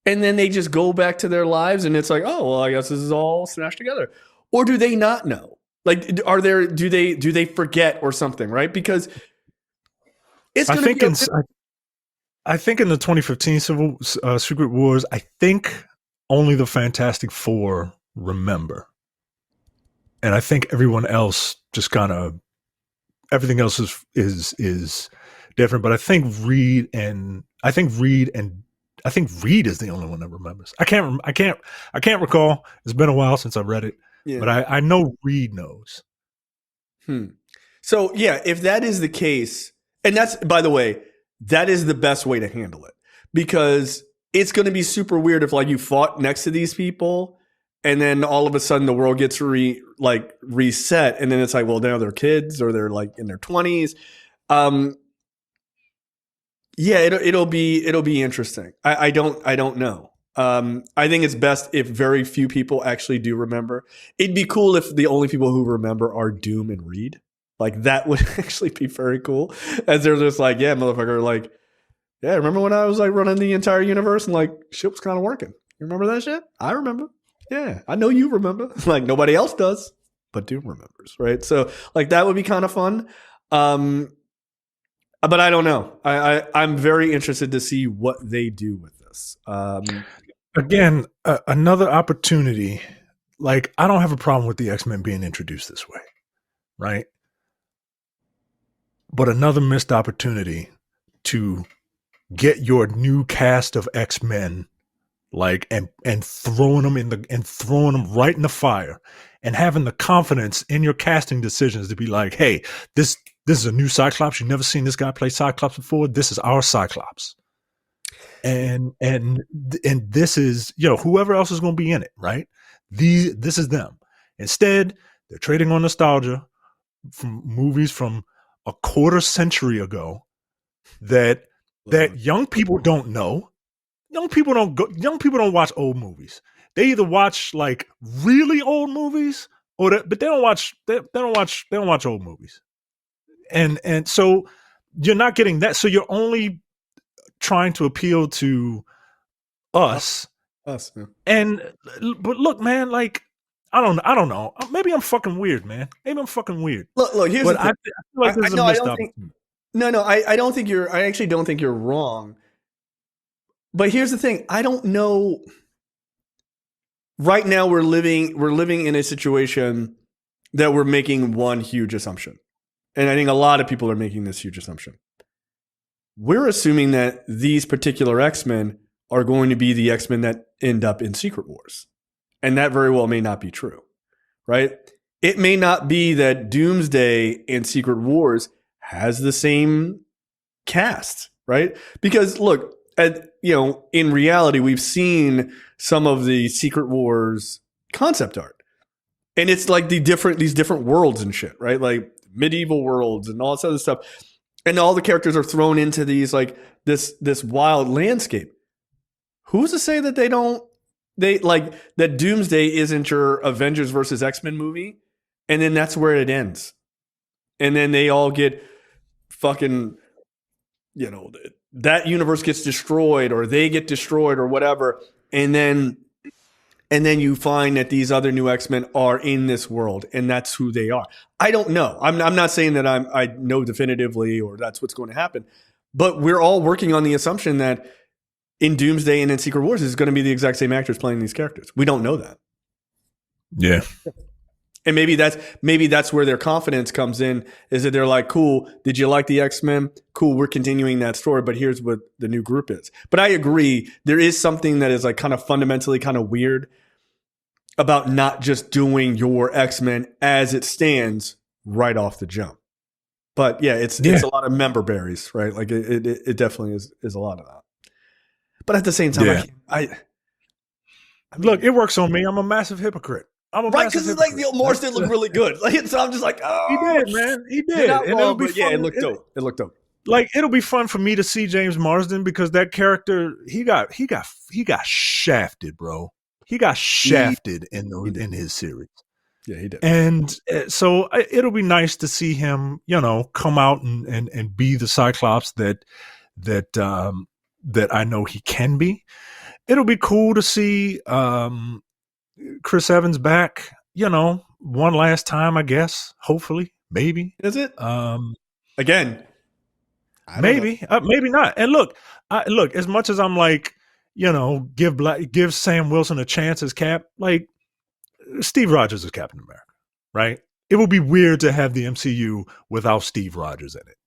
and then they just go back to their lives and it's like, oh, well, I guess this is all smashed together? Or do they not know? Like, do they forget or something, right? Because it's going to be... I think in the 2015 Secret Wars, I think only the Fantastic Four remember. And I think everyone else just kind of, everything else is different. But I think Reed is the only one that remembers. I can't recall. It's been a while since I read it, but I know Reed knows. So yeah, if that is the case, and that's, by the way, that is the best way to handle it, because it's going to be super weird if like you fought next to these people and then all of a sudden the world gets reset. And then it's like, well, now they're kids or they're like in their 20s. Yeah, it'll be interesting. I don't know. I think it's best if very few people actually do remember. It'd be cool if the only people who remember are Doom and Reed. Like, that would actually be very cool. As they're just like, yeah, motherfucker, like, yeah, remember when I was like running the entire universe and like shit was kind of working? You remember that shit? I remember. Yeah, I know you remember. Like, nobody else does, but Doom remembers, right? So like that would be kind of fun. But I don't know. I'm very interested to see what they do with this. Again, another opportunity. Like, I don't have a problem with the X-Men being introduced this way, right? But another missed opportunity to get your new cast of X-Men, like, and throwing them right in the fire, and having the confidence in your casting decisions to be like, hey, this is a new Cyclops. You've never seen this guy play Cyclops before. This is our Cyclops. And this is, you know, whoever else is going to be in it, right? This is them. Instead, they're trading on nostalgia from movies from a quarter century ago that young people don't know. Young people don't watch old movies. They either watch like really old movies but they don't watch old movies. And so you're not getting that. So you're only trying to appeal to us. Us, man. But look, man, like, I don't know. Maybe I'm fucking weird, man. Maybe I'm fucking weird. Look. Here's the thing. I feel like this is a missed opportunity. I don't think I actually don't think you're wrong. But here's the thing. I don't know. Right now, we're living in a situation that we're making one huge assumption. And I think a lot of people are making this huge assumption. We're assuming that these particular X-Men are going to be the X-Men that end up in Secret Wars. And that very well may not be true, right? It may not be that Doomsday and Secret Wars has the same cast, right? Because look, in reality, we've seen some of the Secret Wars concept art. And it's like these different worlds and shit, right? Like, medieval worlds and all this other stuff. And all the characters are thrown into these like this wild landscape. Who's to say that that Doomsday isn't your Avengers versus X-Men movie? And then that's where it ends. And then they all get fucking, that universe gets destroyed or they get destroyed or whatever. And then you find that these other new X-Men are in this world and that's who they are. I don't know. I'm not saying that I know definitively or that's what's going to happen, but we're all working on the assumption that in Doomsday and in Secret Wars is going to be the exact same actors playing these characters. We don't know that. Yeah. And maybe that's where their confidence comes in, is that they're like, cool, did you like the X-Men? Cool, we're continuing that story, but here's what the new group is. But I agree, there is something that is like kind of fundamentally kind of weird about not just doing your X-Men as it stands right off the jump. But yeah, it's a lot of member berries, right? Like it definitely is a lot of that. But at the same time, I mean, look, it works on me. I'm a massive hypocrite. Right, because like the old Morse did look really good. Like, so I'm just like, oh, he did, man. He did. And it'll be fun. It looked dope. It looked dope. Like, it'll be fun for me to see James Marsden because that character, he got shafted, bro. He got shafted in his series. Yeah, he did. And so it'll be nice to see him, come out and be the Cyclops that I know he can be. It'll be cool to see Chris Evans back, one last time, I guess. Hopefully, maybe. Is it? Again, maybe, maybe not. And look, as much as I'm like, give Sam Wilson a chance as Cap, like Steve Rogers is Captain America, right? It would be weird to have the MCU without Steve Rogers in it,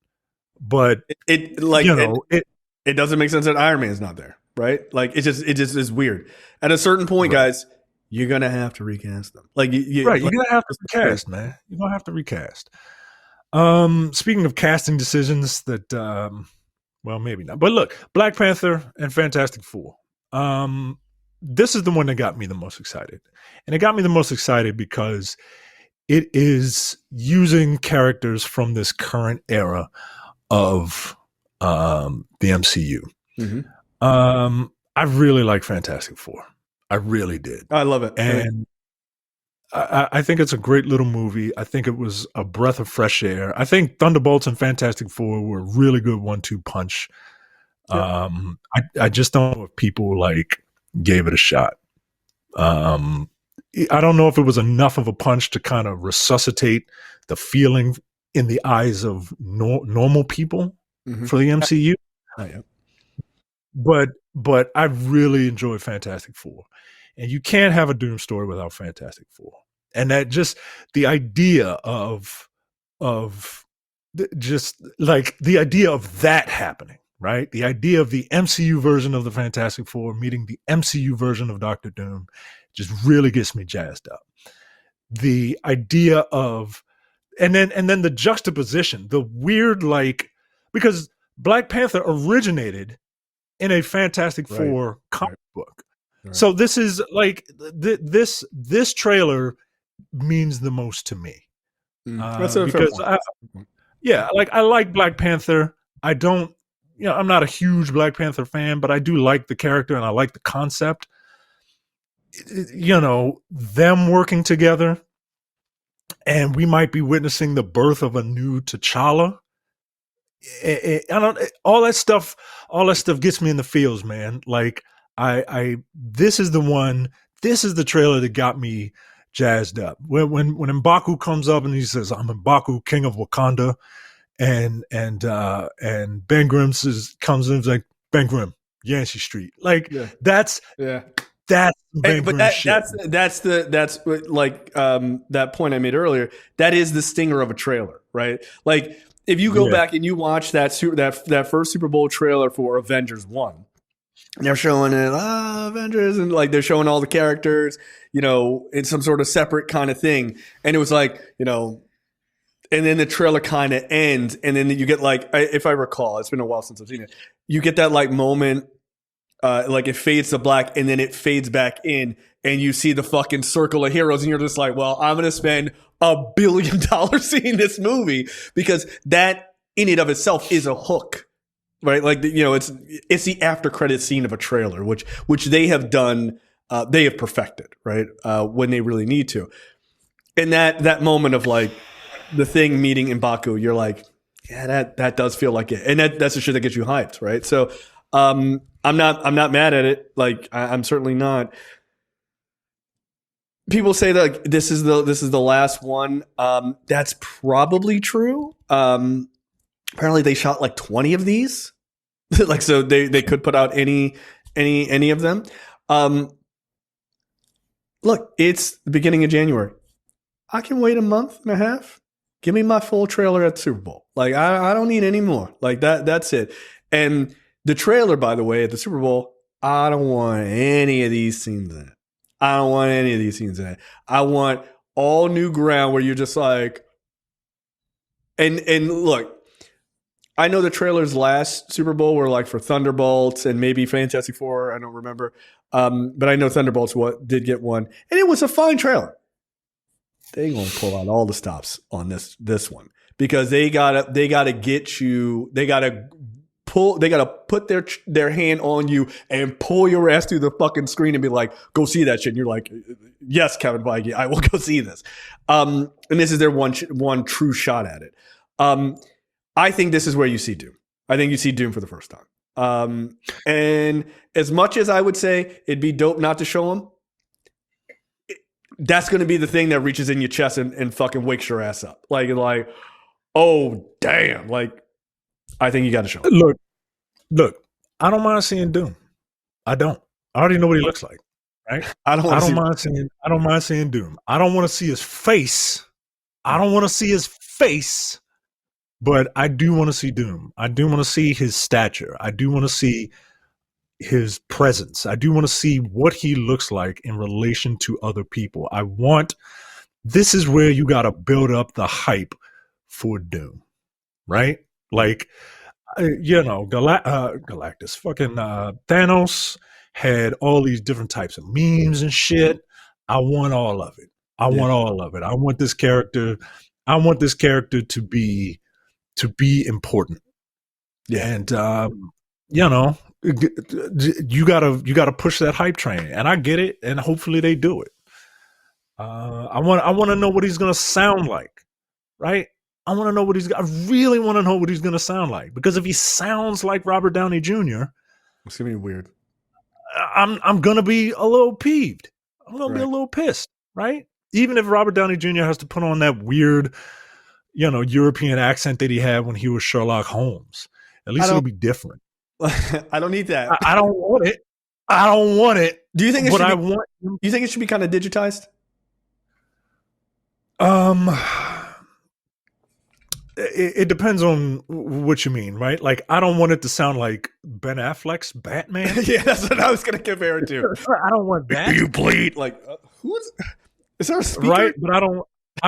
but it doesn't make sense that Iron Man is not there, right? Like it just is weird. At a certain point, guys, you're gonna have to recast them. Like you're gonna have to recast, man. You're gonna have to recast. Speaking of casting decisions, that well, maybe not. But look, Black Panther and Fantastic Four. This is the one that got me the most excited, and it got me the most excited because it is using characters from this current era of the MCU. Mm-hmm. I really like Fantastic Four. I really did. I love it. And I think it's a great little movie. I think it was a breath of fresh air. I think Thunderbolts and Fantastic Four were a really good 1-2 punch. Yeah. I just don't know if people like gave it a shot. I don't know if it was enough of a punch to kind of resuscitate the feeling in the eyes of normal people for the MCU. Oh, yeah. But I really enjoyed Fantastic Four. And you can't have a Doom story without Fantastic Four. And that just the idea of just like the idea of that happening, right? The idea of the MCU version of the Fantastic Four meeting the MCU version of Doctor Doom just really gets me jazzed up. The idea of and then the juxtaposition, the weird, like, because Black Panther originated in a Fantastic Four comic book. Right. So this is like this trailer means the most to me. That's a because I like Black Panther. I don't, I'm not a huge Black Panther fan, but I do like the character and I like the concept. Them working together, and we might be witnessing the birth of a new T'Challa. All that stuff gets me in the feels, man. Like this is the trailer that got me jazzed up. When M'Baku comes up and he says, "I'm M'Baku, King of Wakanda," and Ben Grimm comes in and is like, "Ben Grimm, Yancey Street." Like that's Ben Grimm shit. That's like that point I made earlier. That is the stinger of a trailer, right? Like if you go back and you watch that first Super Bowl trailer for Avengers 1, and they're showing it, Avengers, and like they're showing all the characters, in some sort of separate kind of thing. And it was like, and then the trailer kind of ends, and then you get like, if I recall, it's been a while since I've seen it, you get that like moment like it fades to black and then it fades back in and you see the fucking circle of heroes and you're just like, well, I'm going to spend $1 billion seeing this movie because that in and of itself is a hook, right? Like, it's the after credit scene of a trailer, which they have done, they have perfected, right? When they really need to. And that moment of like the Thing meeting M'Baku, you're like, yeah, that does feel like it. And that's the shit that gets you hyped, right? So, I'm not mad at it. Like I'm certainly not. People say that like, this is the last one. That's probably true. Apparently they shot like 20 of these. Like, so they could put out any of them. Look, it's the beginning of January. I can wait a month and a half. Give me my full trailer at the Super Bowl. Like I don't need any more. Like that's it. And the trailer, by the way, at the Super Bowl, I don't want any of these scenes in it. I don't want any of these scenes in it. I want all new ground where you're just like, and look, I know the trailers last Super Bowl were like for Thunderbolts and maybe Fantastic Four. I don't remember. But I know Thunderbolts did get one. And it was a fine trailer. They gonna pull out all the stops on this one because they gotta get you. They gotta put their hand on you and pull your ass through the fucking screen and be like, go see that shit. And you're like, yes, Kevin Feige, I will go see this. And this is their one true shot at it. I think this is where you see Doom. I think you see Doom for the first time. And as much as I would say it'd be dope not to show him, that's going to be the thing that reaches in your chest and fucking wakes your ass up. Like, oh, damn. Like, I think you got to show him. Look, I don't mind seeing Doom. I don't. I already know what he looks like, right? I don't mind seeing Doom. I don't want to see his face. But I do want to see Doom. I do want to see his stature. I do want to see his presence. I do want to see what he looks like in relation to other people. This is where you got to build up the hype for Doom, right? Like, Galactus, fucking Thanos had all these different types of memes and shit. I want all of it. I want this character to be important. Yeah. And you gotta push that hype train, and I get it, and hopefully they do it. I want to know what he's gonna sound like, right? I really want to know what he's gonna sound like, because if he sounds like Robert Downey Jr., it's gonna be weird. I'm gonna be a little peeved. I'm gonna be a little pissed, right? Even if Robert Downey Jr. has to put on that weird, European accent that he had when he was Sherlock Holmes, at least it'll be different. I don't need that. I don't want it. Do you think you think it should be kind of digitized? It depends on what you mean, right? Like, I don't want it to sound like Ben Affleck's Batman. Yeah, that's what I was going to compare it to. I don't want that. You bleed like is there a speaker? Right, but I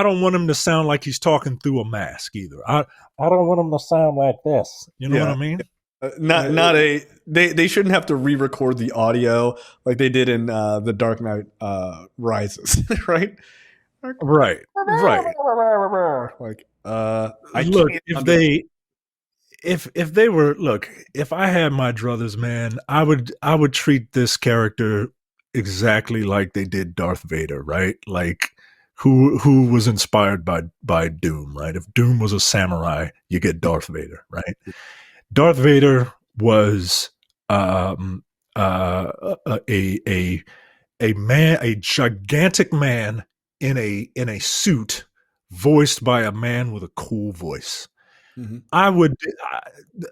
don't want him to sound like he's talking through a mask either. I don't want him to sound like this. You know what I mean? They shouldn't have to re-record the audio like they did in The Dark Knight Rises, right? Right. Like, if I had my druthers, man, I would treat this character exactly like they did Darth Vader, right? Like, who was inspired by Doom, right? If Doom was a samurai, you get Darth Vader, right? Darth Vader was a gigantic man in a suit, voiced by a man with a cool voice. Mm-hmm.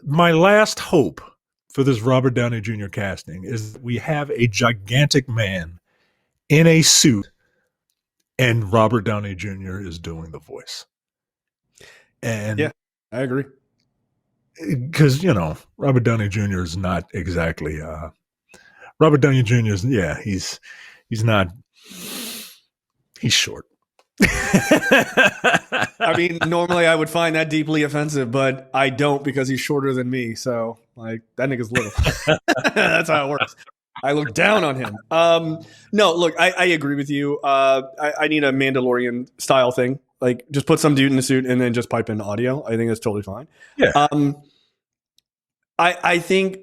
My last hope for this Robert Downey Jr. casting is that we have a gigantic man in a suit, and Robert Downey Jr. is doing the voice. And yeah, I agree. Because, Robert Downey Jr. is not exactly Robert Downey Jr. is, he's not, he's short. I mean, normally I would find that deeply offensive, but I don't because he's shorter than me. So, like, that nigga's little. That's how it works. I look down on him. No, look, I agree with you. I need a Mandalorian style thing. Like, just put some dude in a suit and then just pipe in audio. I think that's totally fine. Yeah. I think,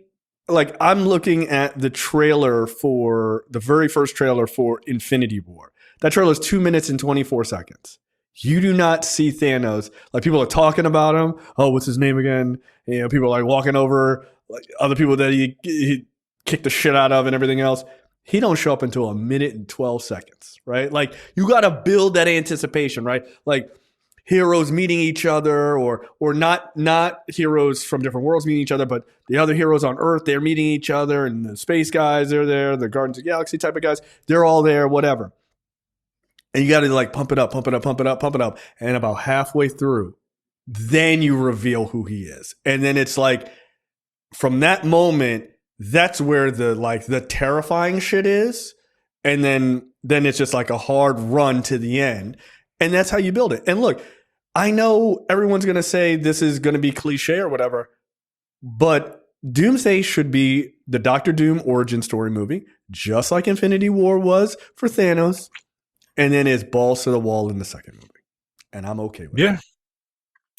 like, I'm looking at the trailer for the very first trailer for Infinity War. That trailer is 2 minutes and 24 seconds. You do not see Thanos. Like, people are talking about him. Oh, what's his name again? You know, people are like walking over like other people that he kicked the shit out of and everything else. He don't show up until 1 minute and 12 seconds, right? Like, you got to build that anticipation, right? Like, heroes meeting each other, or not heroes from different worlds meeting each other, but the other heroes on Earth, they're meeting each other, and the space guys, they're there, the Guardians of the Galaxy type of guys, they're all there, whatever. And you got to like pump it up. And about halfway through, then you reveal who he is. And then it's like, from that moment, that's where the terrifying shit is. And then it's just like a hard run to the end. And that's how you build it. And look, I know everyone's going to say this is going to be cliche or whatever, but Doomsday should be the Doctor Doom origin story movie, just like Infinity War was for Thanos. And then it's balls to the wall in the second movie. And I'm okay with that. Yeah,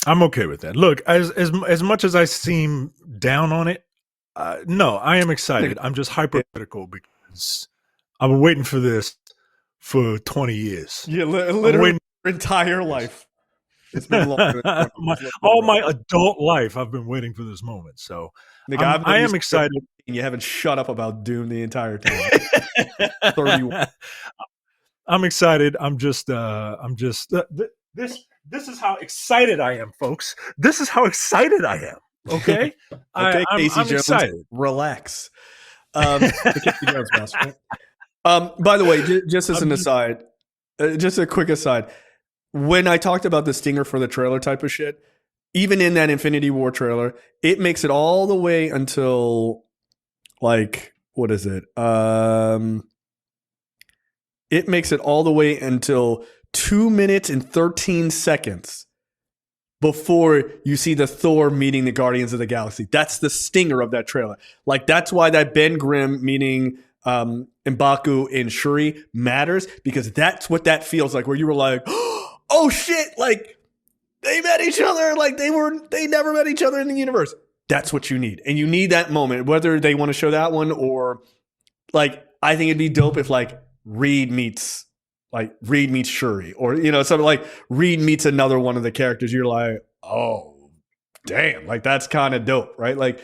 I'm okay with that. Look, as much as I seem down on it, no, I am excited. I'm just hypercritical because I've been waiting for this for 20 years. Yeah, literally your entire life. It's been longer than all my adult life, I've been waiting for this moment. So I am excited. And you haven't shut up about Doom the entire time. 31. I'm excited. This is how excited I am, folks. This is how excited I am. Okay? Okay, Casey I'm Jones, excited. Relax. Casey Jones, master. By the way, just as an aside, just a quick aside, when I talked about the stinger for the trailer type of shit, even in that Infinity War trailer, it makes it all the way until, like, what is it? It makes it all the way until 2 minutes and 13 seconds before you see the Thor meeting the Guardians of the Galaxy. That's the stinger of that trailer. Like, that's why that Ben Grimm meeting M'Baku and Shuri matters, because that's what that feels like, where you were like, oh shit, like they met each other, like they never met each other in the universe. That's what you need. And you need that moment, whether they want to show that one or, like, I think it'd be dope if like Reed meets Shuri, or, you know, something like Reed meets another one of the characters. You're like, oh damn, like that's kind of dope, right? Like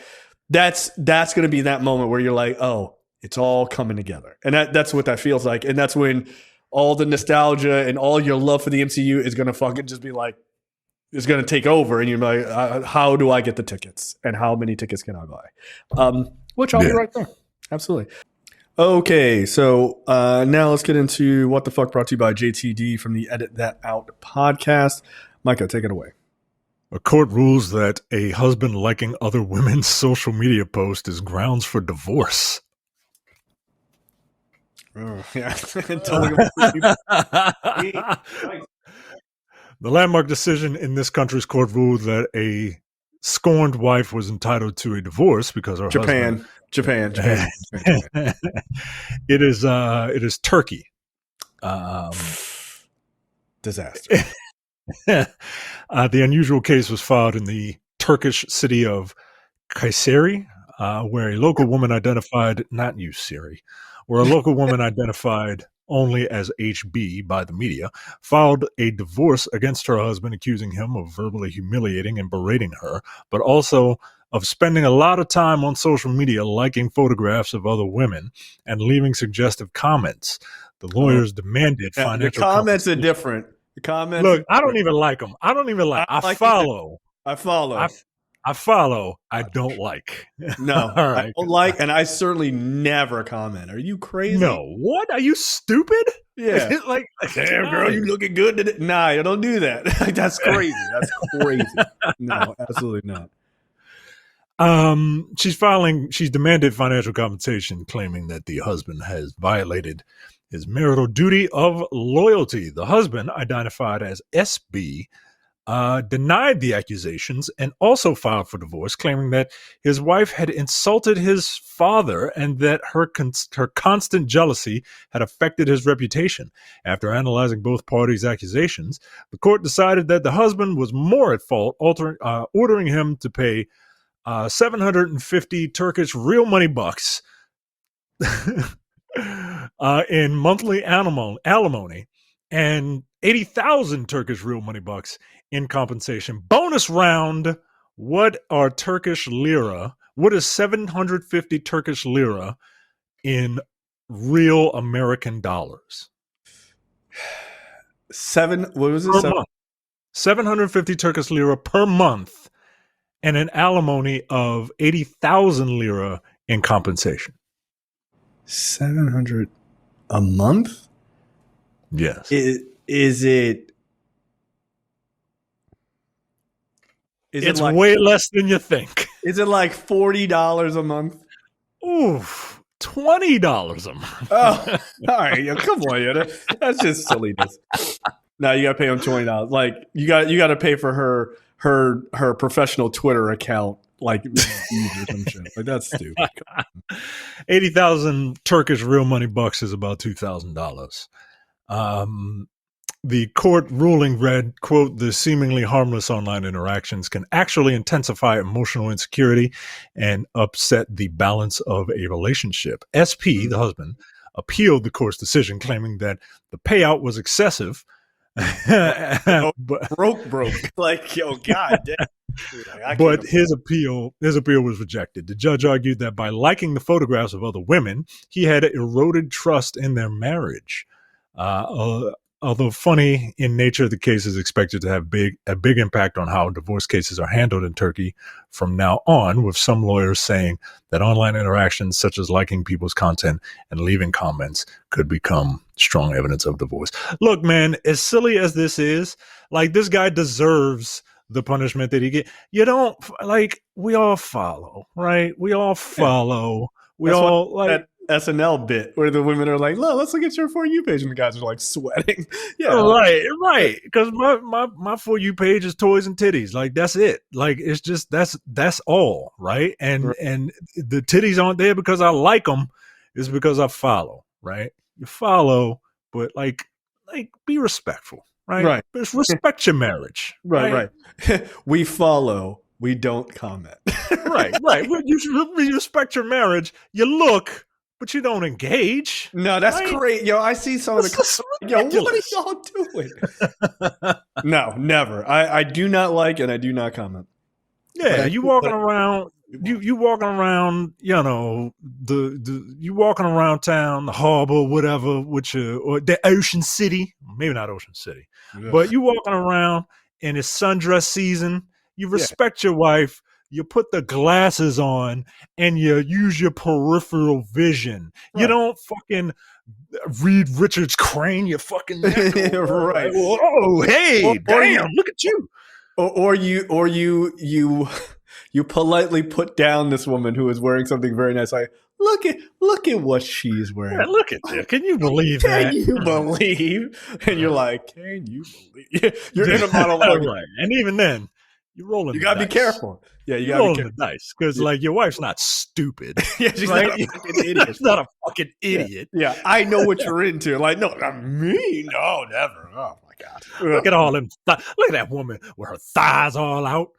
that's going to be that moment where you're like, oh, it's all coming together. And that's what that feels like. And that's when all the nostalgia and all your love for the MCU is going to fucking just be like, it's going to take over. And you're like, how do I get the tickets? And how many tickets can I buy? Which I'll be right there. Absolutely. Okay, so now let's get into What the Fuck, brought to you by JTD from the Edit That Out podcast. Micah, take it away. A court rules that a husband liking other women's social media posts is grounds for divorce. Oh, yeah. The landmark decision in this country's court ruled that a scorned wife was entitled to a divorce because her husband... Japan. It is Turkey. Disaster. The unusual case was filed in the Turkish city of Kayseri, where a local woman identified, not you, Siri, where a local woman identified only as HB by the media, filed a divorce against her husband, accusing him of verbally humiliating and berating her, but also of spending a lot of time on social media liking photographs of other women and leaving suggestive comments. The lawyers demanded financial. The comments are different. The comments. Look, I don't even like them. I don't even like. I follow. I follow. I don't like. No, right. I don't like, and I certainly never comment. Are you crazy? No. What? Are you stupid? Yeah. Like, damn, girl, you looking good today. Nah, I don't do that. That's crazy. That's crazy. No, absolutely not. She's demanded financial compensation, claiming that the husband has violated his marital duty of loyalty. The husband, identified as SB, denied the accusations and also filed for divorce, claiming that his wife had insulted his father and that her constant jealousy had affected his reputation. After analyzing both parties' accusations, the court decided that the husband was more at fault, ordering him to pay 750 Turkish real money bucks in monthly alimony and 80,000 Turkish real money bucks in compensation. Bonus round. What are Turkish lira? What is 750 Turkish lira in real American dollars? What was it? 750 Turkish lira per month and an alimony of 80,000 lira in compensation. 700 a month? Yes. Is it it's like, way less than you think. Is it like $40 a month? Oof, $20 a month. Oh, all right. Yo, come on, yo. That's just silliness. No, you got to pay him $20. Like you got to pay for her professional Twitter account, like or some shit. Like that's stupid. 80,000 Turkish real money bucks is about $2,000. The court ruling read, quote, "The seemingly harmless online interactions can actually intensify emotional insecurity and upset the balance of a relationship." SP, the husband, appealed the court's decision, claiming that the payout was excessive. broke. Like, yo, God damn. But his appeal was rejected. The judge argued that by liking the photographs of other women, he had eroded trust in their marriage. Although funny in nature, the case is expected to have a big impact on how divorce cases are handled in Turkey from now on, with some lawyers saying that online interactions such as liking people's content and leaving comments could become strong evidence of divorce. Look, man, as silly as this is, like, this guy deserves the punishment that he get. You don't, like, we all follow, right? We all follow. We all like SNL bit where the women are like, "Look, let's look at your For You page," and the guys are like sweating. Yeah, right. Because my For You page is toys and titties. Like, that's it. Like, it's just that's all, right? And the titties aren't there because I like them. It's because I follow, right? You follow, but like be respectful, right? Right. Just respect your marriage, right. We follow. We don't comment. right. You respect your marriage. You look. But you don't engage. No, that's great. Yo, I see some of the... Yo, what are y'all doing? No, never. I do not like and I do not comment. Yeah, you walking around, you walking around, you know, you walking around town, the harbor, whatever, or the Ocean City. Maybe not Ocean City. Yeah. But you walking around and it's sundress season. You respect your wife. You put the glasses on and you use your peripheral vision. Right. You don't fucking read Richard's crane. You fucking right. Oh, hey, damn! Look at you. Or you politely put down this woman who is wearing something very nice. Like, look at what she's wearing. Yeah, look at that. Can you believe that? Can you believe? And you're like, can you believe? You're in a monologue, right? And even then. You gotta be careful. Yeah, you gotta roll the dice because, like, your wife's not stupid. Yeah, she's not a fucking idiot. She's not a fucking idiot. Yeah, I know what you're into. Like, no, not me. No, never. Oh my god. Look at all them. Look at that woman with her thighs all out.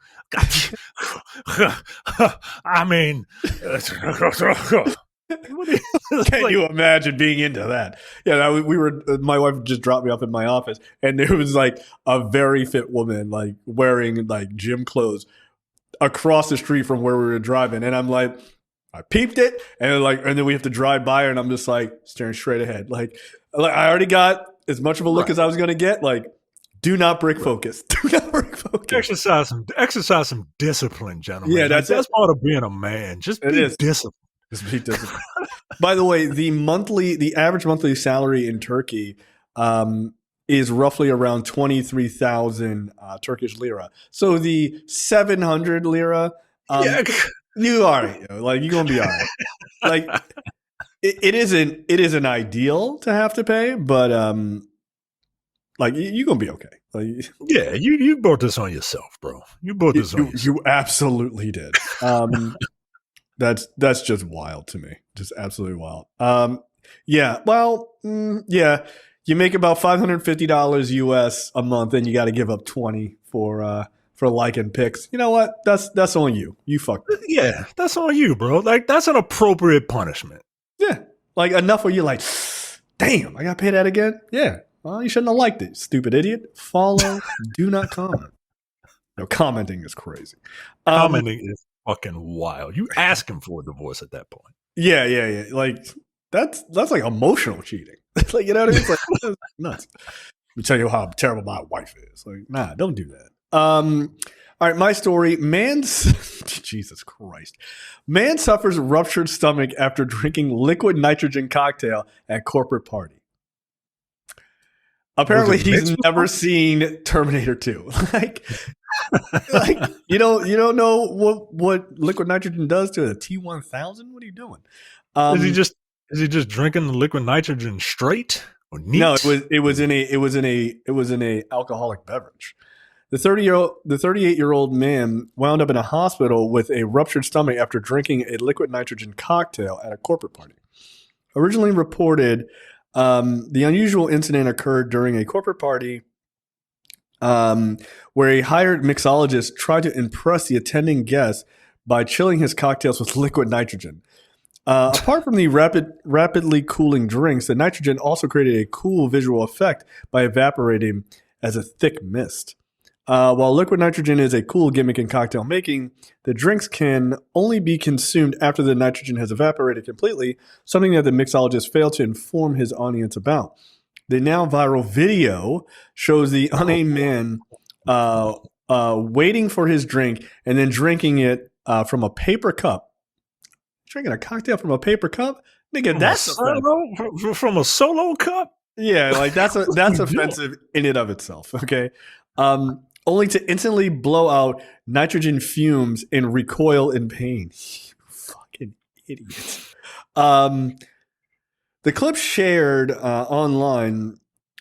I mean. Can you imagine being into that? Yeah, we were. My wife just dropped me off in my office, and there was like a very fit woman, like wearing like gym clothes, across the street from where we were driving, and I'm like, I peeped it, and then we have to drive by her, and I'm just like staring straight ahead, like I already got as much of a look as I was gonna get, like. Do not break focus. Do not break focus. Exercise some discipline, gentlemen. Yeah, that's part of being a man. Just be disciplined. Just be disciplined. By the way, the average monthly salary in Turkey is roughly around 23,000 Turkish lira. So the 700 lira You all right, yo. Like you're gonna be all right. Like it isn't ideal to have to pay, but like you're gonna be okay. Like, yeah, you brought this on yourself, bro. You brought this on yourself. You absolutely did. That's just wild to me. Just absolutely wild. Yeah. Well, yeah. You make about $550 US a month, and you got to give up 20 for liking pics. You know what? That's on you. You fucked up. Yeah, that's on you, bro. Like that's an appropriate punishment. Yeah. Like enough where you're like, damn, I got to pay that again. Yeah. Well, you shouldn't have liked it, stupid idiot. Follow. Do not comment. No, commenting is crazy. Commenting is fucking wild. You asking for a divorce at that point. Yeah. Like that's like emotional cheating. Like, you know what I mean? It's like that's nuts. Let me tell you how terrible my wife is. Like, nah, don't do that. All right, my story. Jesus Christ. Man suffers ruptured stomach after drinking liquid nitrogen cocktail at corporate party. Apparently, he's never seen Terminator 2. like you don't know what liquid nitrogen does to a T-1000? What are you doing? Is he just drinking the liquid nitrogen straight or neat? No, it was in a alcoholic beverage. The 38-year-old man wound up in a hospital with a ruptured stomach after drinking a liquid nitrogen cocktail at a corporate party. Originally reported, the unusual incident occurred during a corporate party where a hired mixologist tried to impress the attending guests by chilling his cocktails with liquid nitrogen. Apart from the rapidly cooling drinks, the nitrogen also created a cool visual effect by evaporating as a thick mist. While liquid nitrogen is a cool gimmick in cocktail making, the drinks can only be consumed after the nitrogen has evaporated completely, something that the mixologist failed to inform his audience about. The now viral video shows the unnamed man waiting for his drink and then drinking it from a paper cup. Drinking a cocktail from a paper cup? Nigga, that's from a solo cup? Yeah, like that's offensive in and of itself, okay? Only to instantly blow out nitrogen fumes and recoil in pain. You fucking idiots. The clip shared online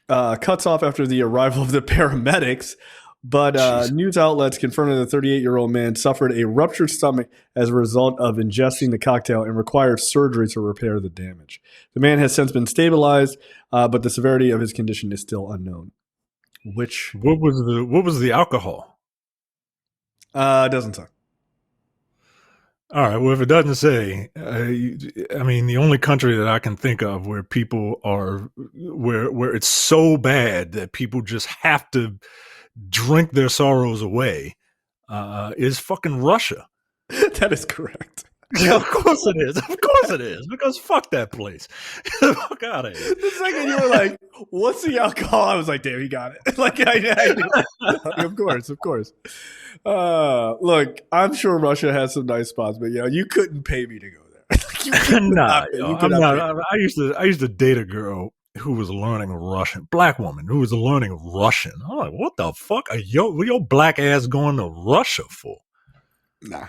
cuts off after the arrival of the paramedics, but news outlets confirmed that the 38-year-old man suffered a ruptured stomach as a result of ingesting the cocktail and required surgery to repair the damage. The man has since been stabilized, but the severity of his condition is still unknown. What was the alcohol? It doesn't say. All right. Well, if it doesn't say, I mean, the only country that I can think of where people are where it's so bad that people just have to drink their sorrows away is fucking Russia. That is correct. Yeah, of course it is. Of course it is. Because fuck that place. Get the fuck out of here. The second you were like, what's the alcohol? I was like, damn, he got it. Like, I knew. Of course. Look, I'm sure Russia has some nice spots, but you couldn't pay me to go there. Nah, I'm not. I used to date a girl who was learning Russian, black woman who was learning Russian. I'm like, what the fuck are your black ass going to Russia for? Nah,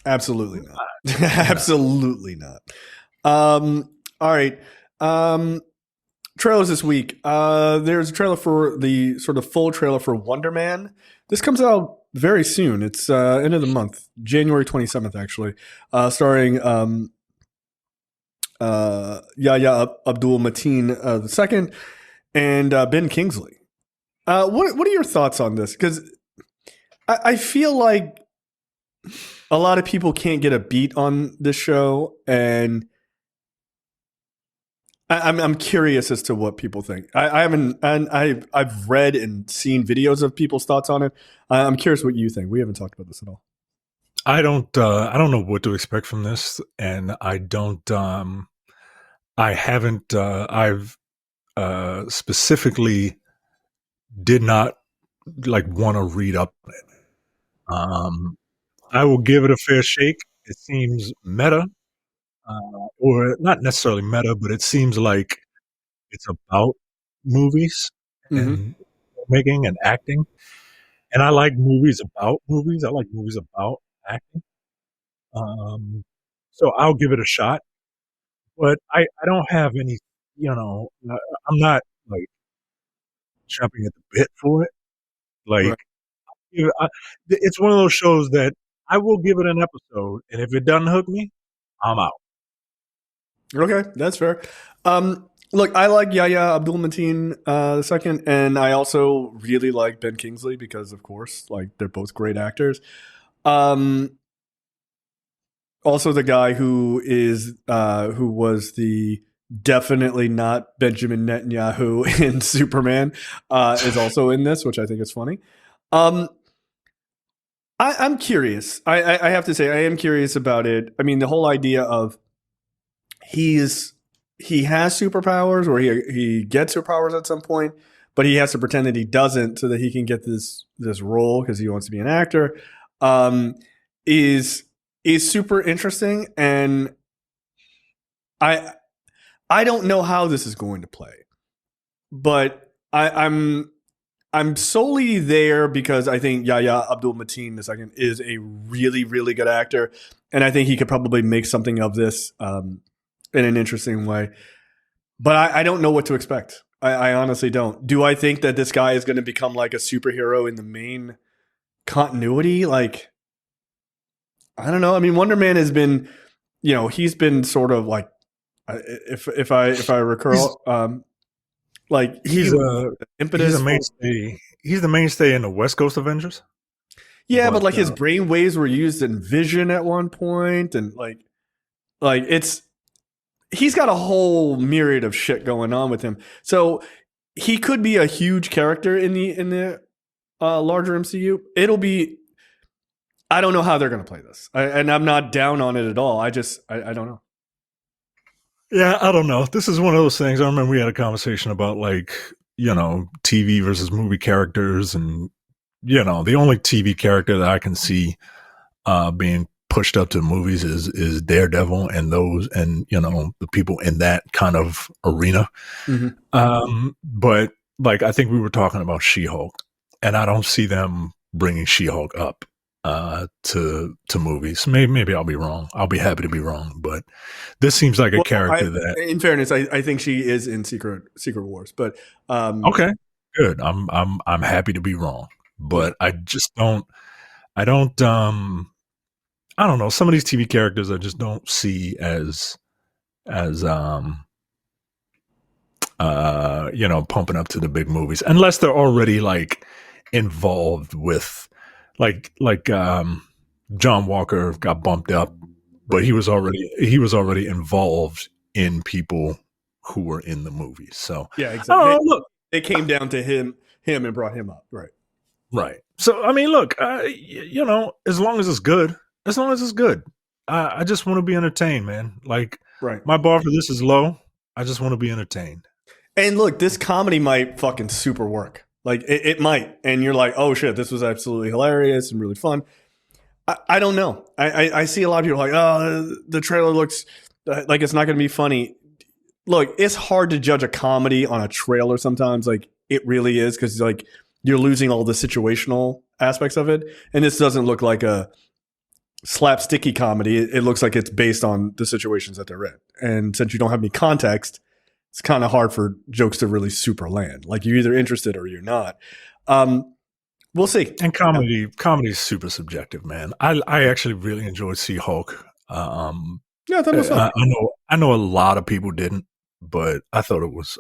absolutely not. Absolutely not. All right. Trailers this week. There's a trailer for the sort of full trailer for Wonder Man. This comes out very soon. It's end of the month, January 27th, actually, starring Yahya Abdul-Mateen II and Ben Kingsley. What are your thoughts on this? Because I feel like a lot of people can't get a beat on this show, and I'm curious as to what people think. I've read and seen videos of people's thoughts on it. I'm curious what you think. We haven't talked about this at all. I don't know what to expect from this, and I've specifically did not want to read up on it. I will give it a fair shake. It seems meta, or not necessarily meta, but it seems like it's about movies and making and acting. And I like movies about movies. I like movies about acting. Um, so I'll give it a shot. But I don't have any, I'm not like jumping at the bit for it. Like, Right. it's one of those shows that I will give it an episode, and if it doesn't hook me, I'm out. Okay, that's fair. Look, I like Yahya Abdul-Mateen the second, and I also really like Ben Kingsley because, of course, like they're both great actors. Also, the guy who was the definitely not Benjamin Netanyahu in Superman is also in this, which I think is funny. I'm curious. I have to say I am curious about it. I mean, the whole idea of he has superpowers, or he gets superpowers at some point, but he has to pretend that he doesn't so that he can get this role because he wants to be an actor. Is super interesting, and I don't know how this is going to play, but I'm solely there because I think Yahya Abdul-Mateen II is a really, really good actor, and I think he could probably make something of this in an interesting way. But I don't know what to expect. I honestly don't. Do I think that this guy is going to become like a superhero in the main continuity? Like, I don't know. I mean, Wonder Man has been, he's been sort of like, if I recall, like he's a mainstay. He's the mainstay in the West Coast Avengers. Yeah, but like his brain waves were used in Vision at one point, and like he's got a whole myriad of shit going on with him. So he could be a huge character in the larger MCU. It'll be. I don't know how they're going to play this, and I'm not down on it at all. I don't know. Yeah, I don't know. This is one of those things. I remember we had a conversation about like, TV versus movie characters, and the only TV character that I can see being pushed up to movies is Daredevil and the people in that kind of arena. Mm-hmm. But like, I think we were talking about She-Hulk, and I don't see them bringing She-Hulk up to movies. Maybe I'll be wrong. I'll be happy to be wrong, but this seems like a character that, in fairness, I think she is in Secret Wars, but okay, good. I'm happy to be wrong, but I just don't. I don't know. Some of these TV characters I just don't see as pumping up to the big movies unless they're already like involved with like John Walker got bumped up, but he was already involved in people who were in the movies. So yeah, exactly. Look, they came down to him and brought him up, right. So I mean, look, as long as it's good. I just want to be entertained, man. Like, my bar for this is low. I just want to be entertained. And look, this comedy might fucking super work. Like, it might. And you're like, oh shit, this was absolutely hilarious and really fun. I don't know. I see a lot of people like, oh, the trailer looks like it's not going to be funny. Look, it's hard to judge a comedy on a trailer sometimes. Like, it really is, because like you're losing all the situational aspects of it. And this doesn't look like a slapsticky comedy. It looks like it's based on the situations that they're in. And since you don't have any context, it's kind of hard for jokes to really super land. Like, you're either interested or you're not. We'll see. And comedy is super subjective, man. I actually really enjoyed She-Hulk. Yeah, I thought it was fun. I know a lot of people didn't, but I thought it was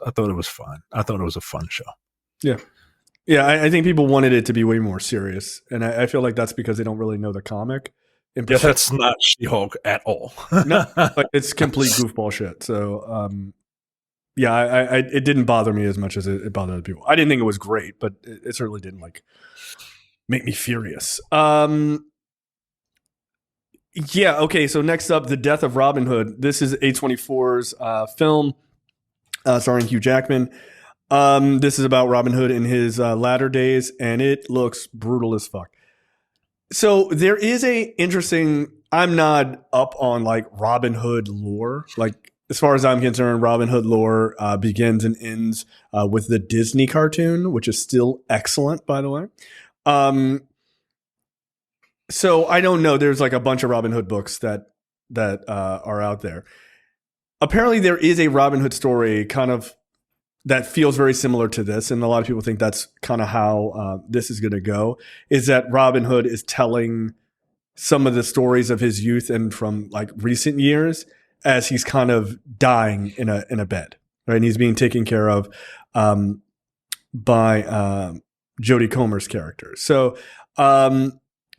fun. I thought it was a fun show. Yeah. Yeah, I think people wanted it to be way more serious. And I feel like that's because they don't really know the comic. Yeah, that's not She-Hulk at all. No, like, it's complete goofball shit. So, yeah, it didn't bother me as much as it bothered other people. I didn't think it was great, but it certainly didn't like make me furious. Yeah, okay, so next up, The Death of Robin Hood. This is A24's film starring Hugh Jackman. This is about Robin Hood in his latter days, and it looks brutal as fuck. So there is I'm not up on like Robin Hood lore. Like, as far as I'm concerned, Robin Hood lore begins and ends with the Disney cartoon, which is still excellent, by the way. So I don't know. There's like a bunch of Robin Hood books that are out there. Apparently, there is a Robin Hood story kind of that feels very similar to this, and a lot of people think that's kind of how this is going to go. Is that Robin Hood is telling some of the stories of his youth and from like recent years as he's kind of dying in a bed, right? And he's being taken care of by Jodie Comer's character. So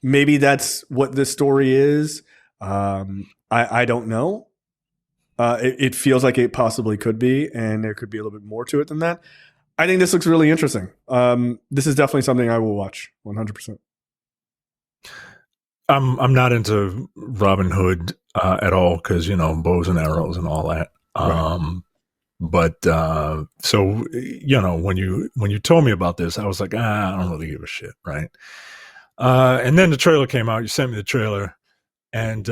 maybe that's what this story is. I don't know. It feels like it possibly could be, and there could be a little bit more to it than that. I think this looks really interesting. This is definitely something I will watch 100%. I'm not into Robin Hood at all because, bows and arrows and all that. Right. But so, when you told me about this, I was like, I don't really give a shit, right? And then the trailer came out. You sent me the trailer, and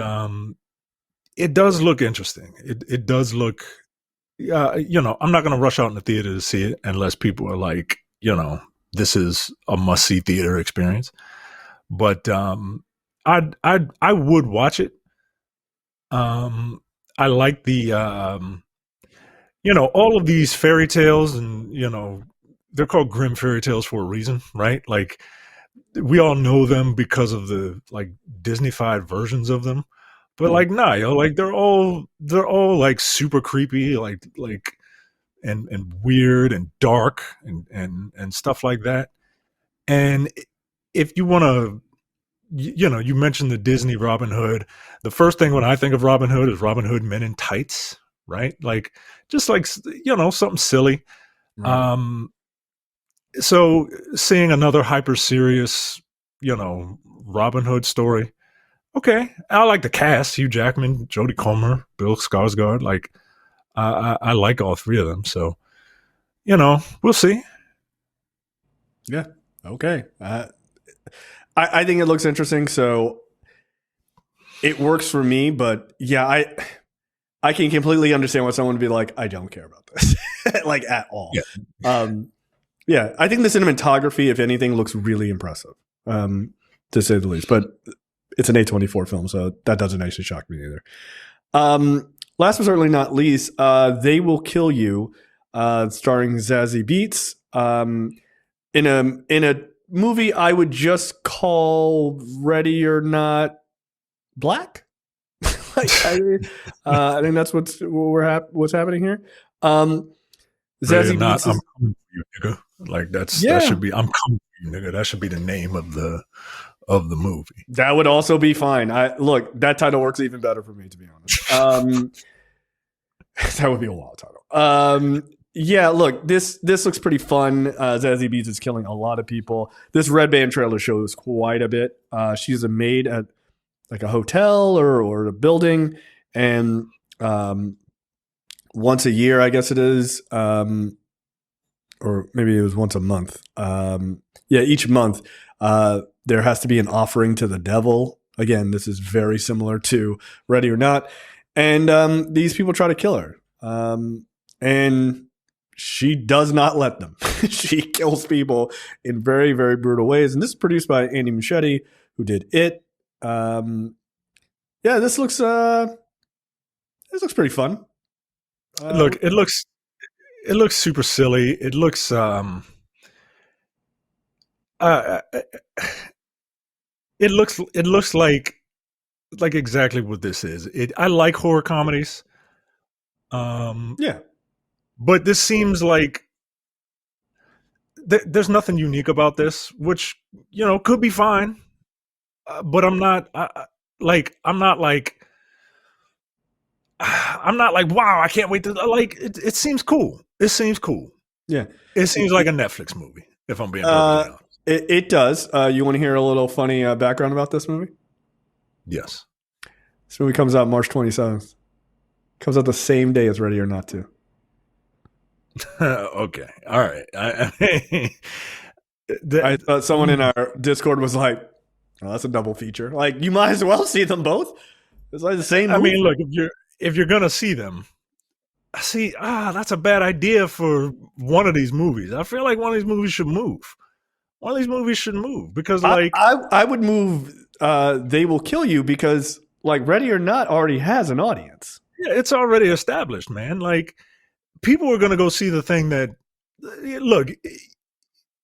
it does look interesting. It does look, I'm not going to rush out in the theater to see it unless people are like, this is a must see theater experience. But I would watch it. I like the all of these fairy tales, and they're called grim fairy tales for a reason, right? Like we all know them because of the like Disney-fied versions of them. But like like they're all like super creepy, like and weird and dark and stuff like that. And if you want to, you mentioned the Disney Robin Hood. The first thing when I think of Robin Hood is Robin Hood Men in Tights, right? Like just like something silly. Right. So seeing another hyper serious, Robin Hood story. Okay, I like the cast: Hugh Jackman, Jodie Comer, Bill Skarsgård. Like, I like all three of them. So, we'll see. Yeah. Okay. I think it looks interesting. So it works for me, but yeah, I can completely understand why someone would be like, I don't care about this, like at all. Yeah. Yeah. I think the cinematography, if anything, looks really impressive, to say the least. But it's an A24 film, so that doesn't actually shock me either. Last but certainly not least, They Will Kill You, starring Zazie Beetz, in a movie I would just call Ready or Not Black. I think that's what's happening here. Zazie Beetz, I'm coming for you, nigga. Like that should be I'm coming for you, nigga. That should be the name of the movie. That would also be fine. Look, that title works even better for me, to be honest. That would be a wild title. Yeah, look, this looks pretty fun. Zazie Beetz is killing a lot of people. This Red Band trailer shows quite a bit. She's a maid at like a hotel or a building, and once a year, I guess it is, or maybe it was once a month. Each month, there has to be an offering to the devil. Again, this is very similar to Ready or Not. And these people try to kill her. And she does not let them. She kills people in very, very brutal ways. And this is produced by Andy Muschietti, who did It. This looks pretty fun. Look, it looks super silly. It looks it looks like exactly what this is. I like horror comedies. But this seems like there's nothing unique about this, which could be fine. But I'm not like wow, I can't wait to like. It seems cool. It seems cool. Yeah, it seems like a Netflix movie. If I'm being perfectly honest. It does. You want to hear a little funny background about this movie? Yes. This movie comes out March 27th. Comes out the same day as Ready or Not 2. Okay. All right. I thought someone in our Discord was like, "Oh, that's a double feature. Like, you might as well see them both. It's like the same movie." I mean, look, if you're gonna see them, that's a bad idea for one of these movies. I feel like one of these movies should move. One of these movies should move because, like, I would move they will kill you because like Ready or Not already has an audience. Yeah, it's already established, man. Like people are going to go see the thing that look.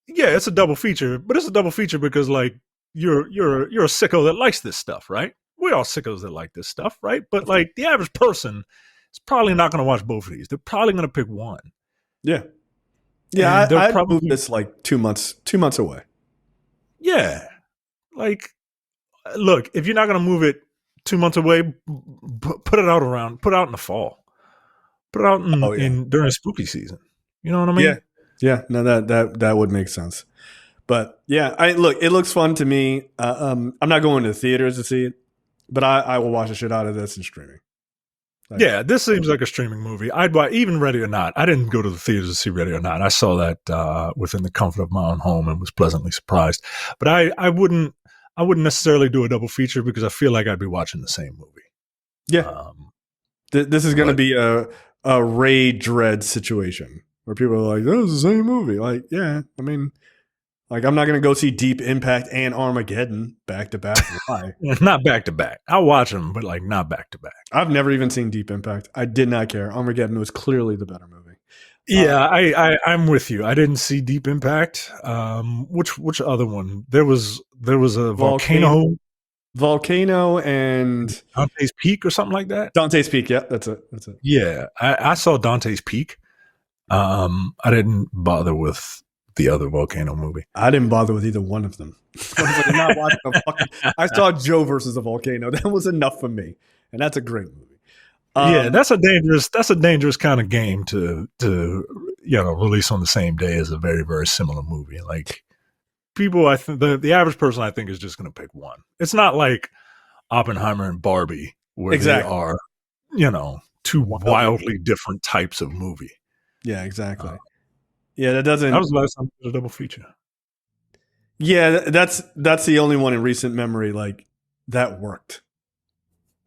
Yeah, it's a double feature, but it's a double feature because like you're a sicko that likes this stuff, right? We're all sickos that like this stuff, right? But like the average person is probably not going to watch both of these. They're probably going to pick one. Yeah, yeah. I'd move this like 2 months away. Yeah, like look, if you're not going to move it 2 months away, put it out in the fall, put it out in during spooky season. You know what I mean? Yeah. No, that would make sense. But yeah, it looks fun to me. I'm not going to the theaters to see it, but I will watch the shit out of this in streaming. Yeah, this seems like a streaming movie. I'd buy even Ready or Not. I didn't go to the theaters to see Ready or Not. I saw that within the comfort of my own home and was pleasantly surprised. But I wouldn't necessarily do a double feature because I feel like I'd be watching the same movie. Yeah, this is going to be a Ray Dread situation where people are like, "This is the same movie." Like, yeah, I mean, like I'm not going to go see Deep Impact and Armageddon back to back. Why? Not back to back. I'll watch them, but like not back to back. I've never even seen Deep Impact. I did not care. Armageddon was clearly the better movie. Yeah, I'm with you. I didn't see Deep Impact. Which other one? There was a Volcano and Dante's Peak or something like that. Dante's Peak, yeah, that's it. Yeah, I saw Dante's Peak. I didn't bother with the other Volcano movie. I didn't bother with either one of them. I saw Joe versus a volcano. That was enough for me, and that's a great movie. Yeah, that's a dangerous kind of game to release on the same day as a very, very similar movie. Like people, I think the average person I think is just going to pick one. It's not like Oppenheimer and Barbie where they are, two wildly different types of movie. Yeah, exactly. Yeah, that doesn't. That was the last time I did a double feature. Yeah, that's the only one in recent memory like that worked.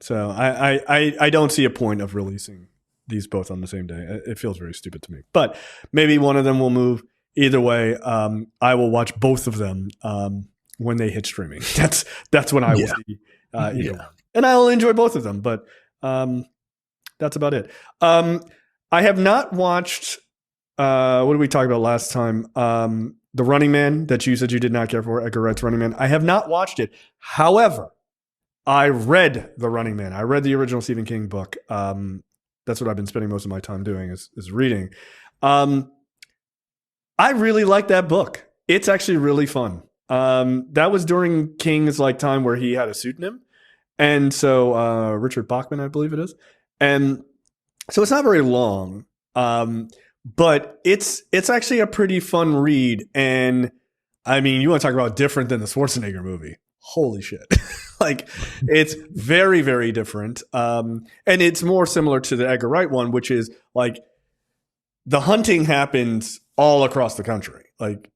So I don't see a point of releasing these both on the same day. It feels very stupid to me. But maybe one of them will move. Either way, I will watch both of them when they hit streaming. That's when I will see either one, and I will enjoy both of them. But that's about it. I have not watched. What did we talk about last time? The Running Man that you said you did not care for, Edgar Wright's Running Man. I have not watched it. However, I read The Running Man. I read the original Stephen King book. That's what I've been spending most of my time doing is reading. I really like that book. It's actually really fun. That was during King's time where he had a pseudonym. And so Richard Bachman, I believe it is. And so it's not very long. But it's actually a pretty fun read. And I mean, you want to talk about different than the Schwarzenegger movie. Holy shit. It's very, very different. And it's more similar to the Edgar Wright one, which is the hunting happens all across the country. And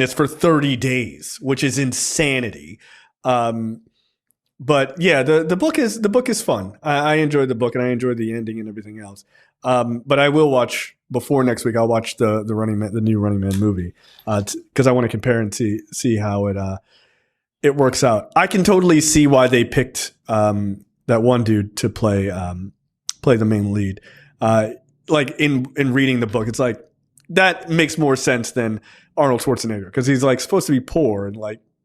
it's for 30 days, which is insanity. But yeah, the book is fun. I enjoyed the book and I enjoyed the ending and everything else. But I will watch before next week. I'll watch the new Running Man movie because I want to compare and see how it works out. I can totally see why they picked that one dude to play the main lead. In reading the book, it's like that makes more sense than Arnold Schwarzenegger because he's supposed to be poor and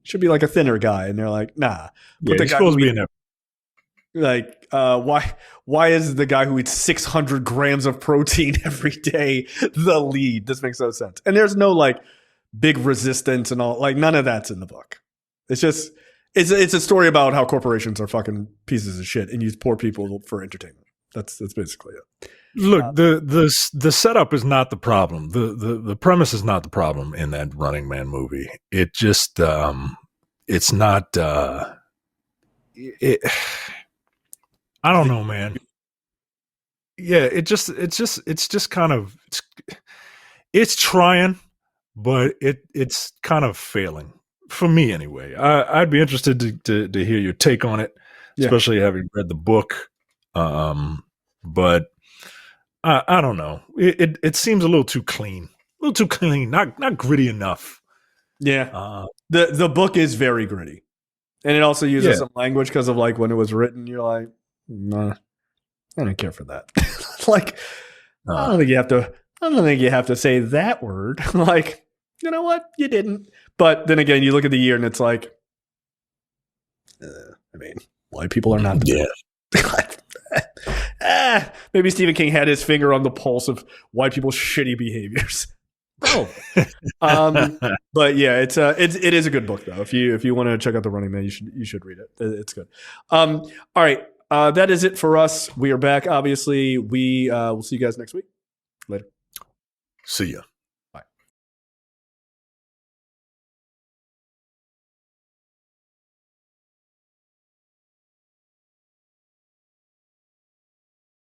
should be a thinner guy, and they're like, nah. Yeah, he's supposed to be in there. Why is the guy who eats 600 grams of protein every day the lead? This makes no sense. And there's no big resistance and all. None of that's in the book. It's just it's a story about how corporations are fucking pieces of shit and use poor people for entertainment. That's basically it. Look, the setup is not the problem. The premise is not the problem in that Running Man movie. It just it's not. I don't know, man. Yeah, it's just kind of it's trying, but it's kind of failing for me anyway. I'd be interested to hear your take on it, especially having read the book. But I don't know. It seems a little too clean, not gritty enough. Yeah. The book is very gritty. And it also uses some language because of like when it was written, you're like, nah, I don't care for that. Like, I don't think you have to say that word. Like, you know what? You didn't. But then again, you look at the year and it's like, I mean, white people are not the maybe Stephen King had his finger on the pulse of white people's shitty behaviors. Oh, but yeah, it is a good book though. If you want to check out The Running Man, you should read it. It's good. All right, that is it for us. We are back. Obviously, we'll see you guys next week. Later. See ya.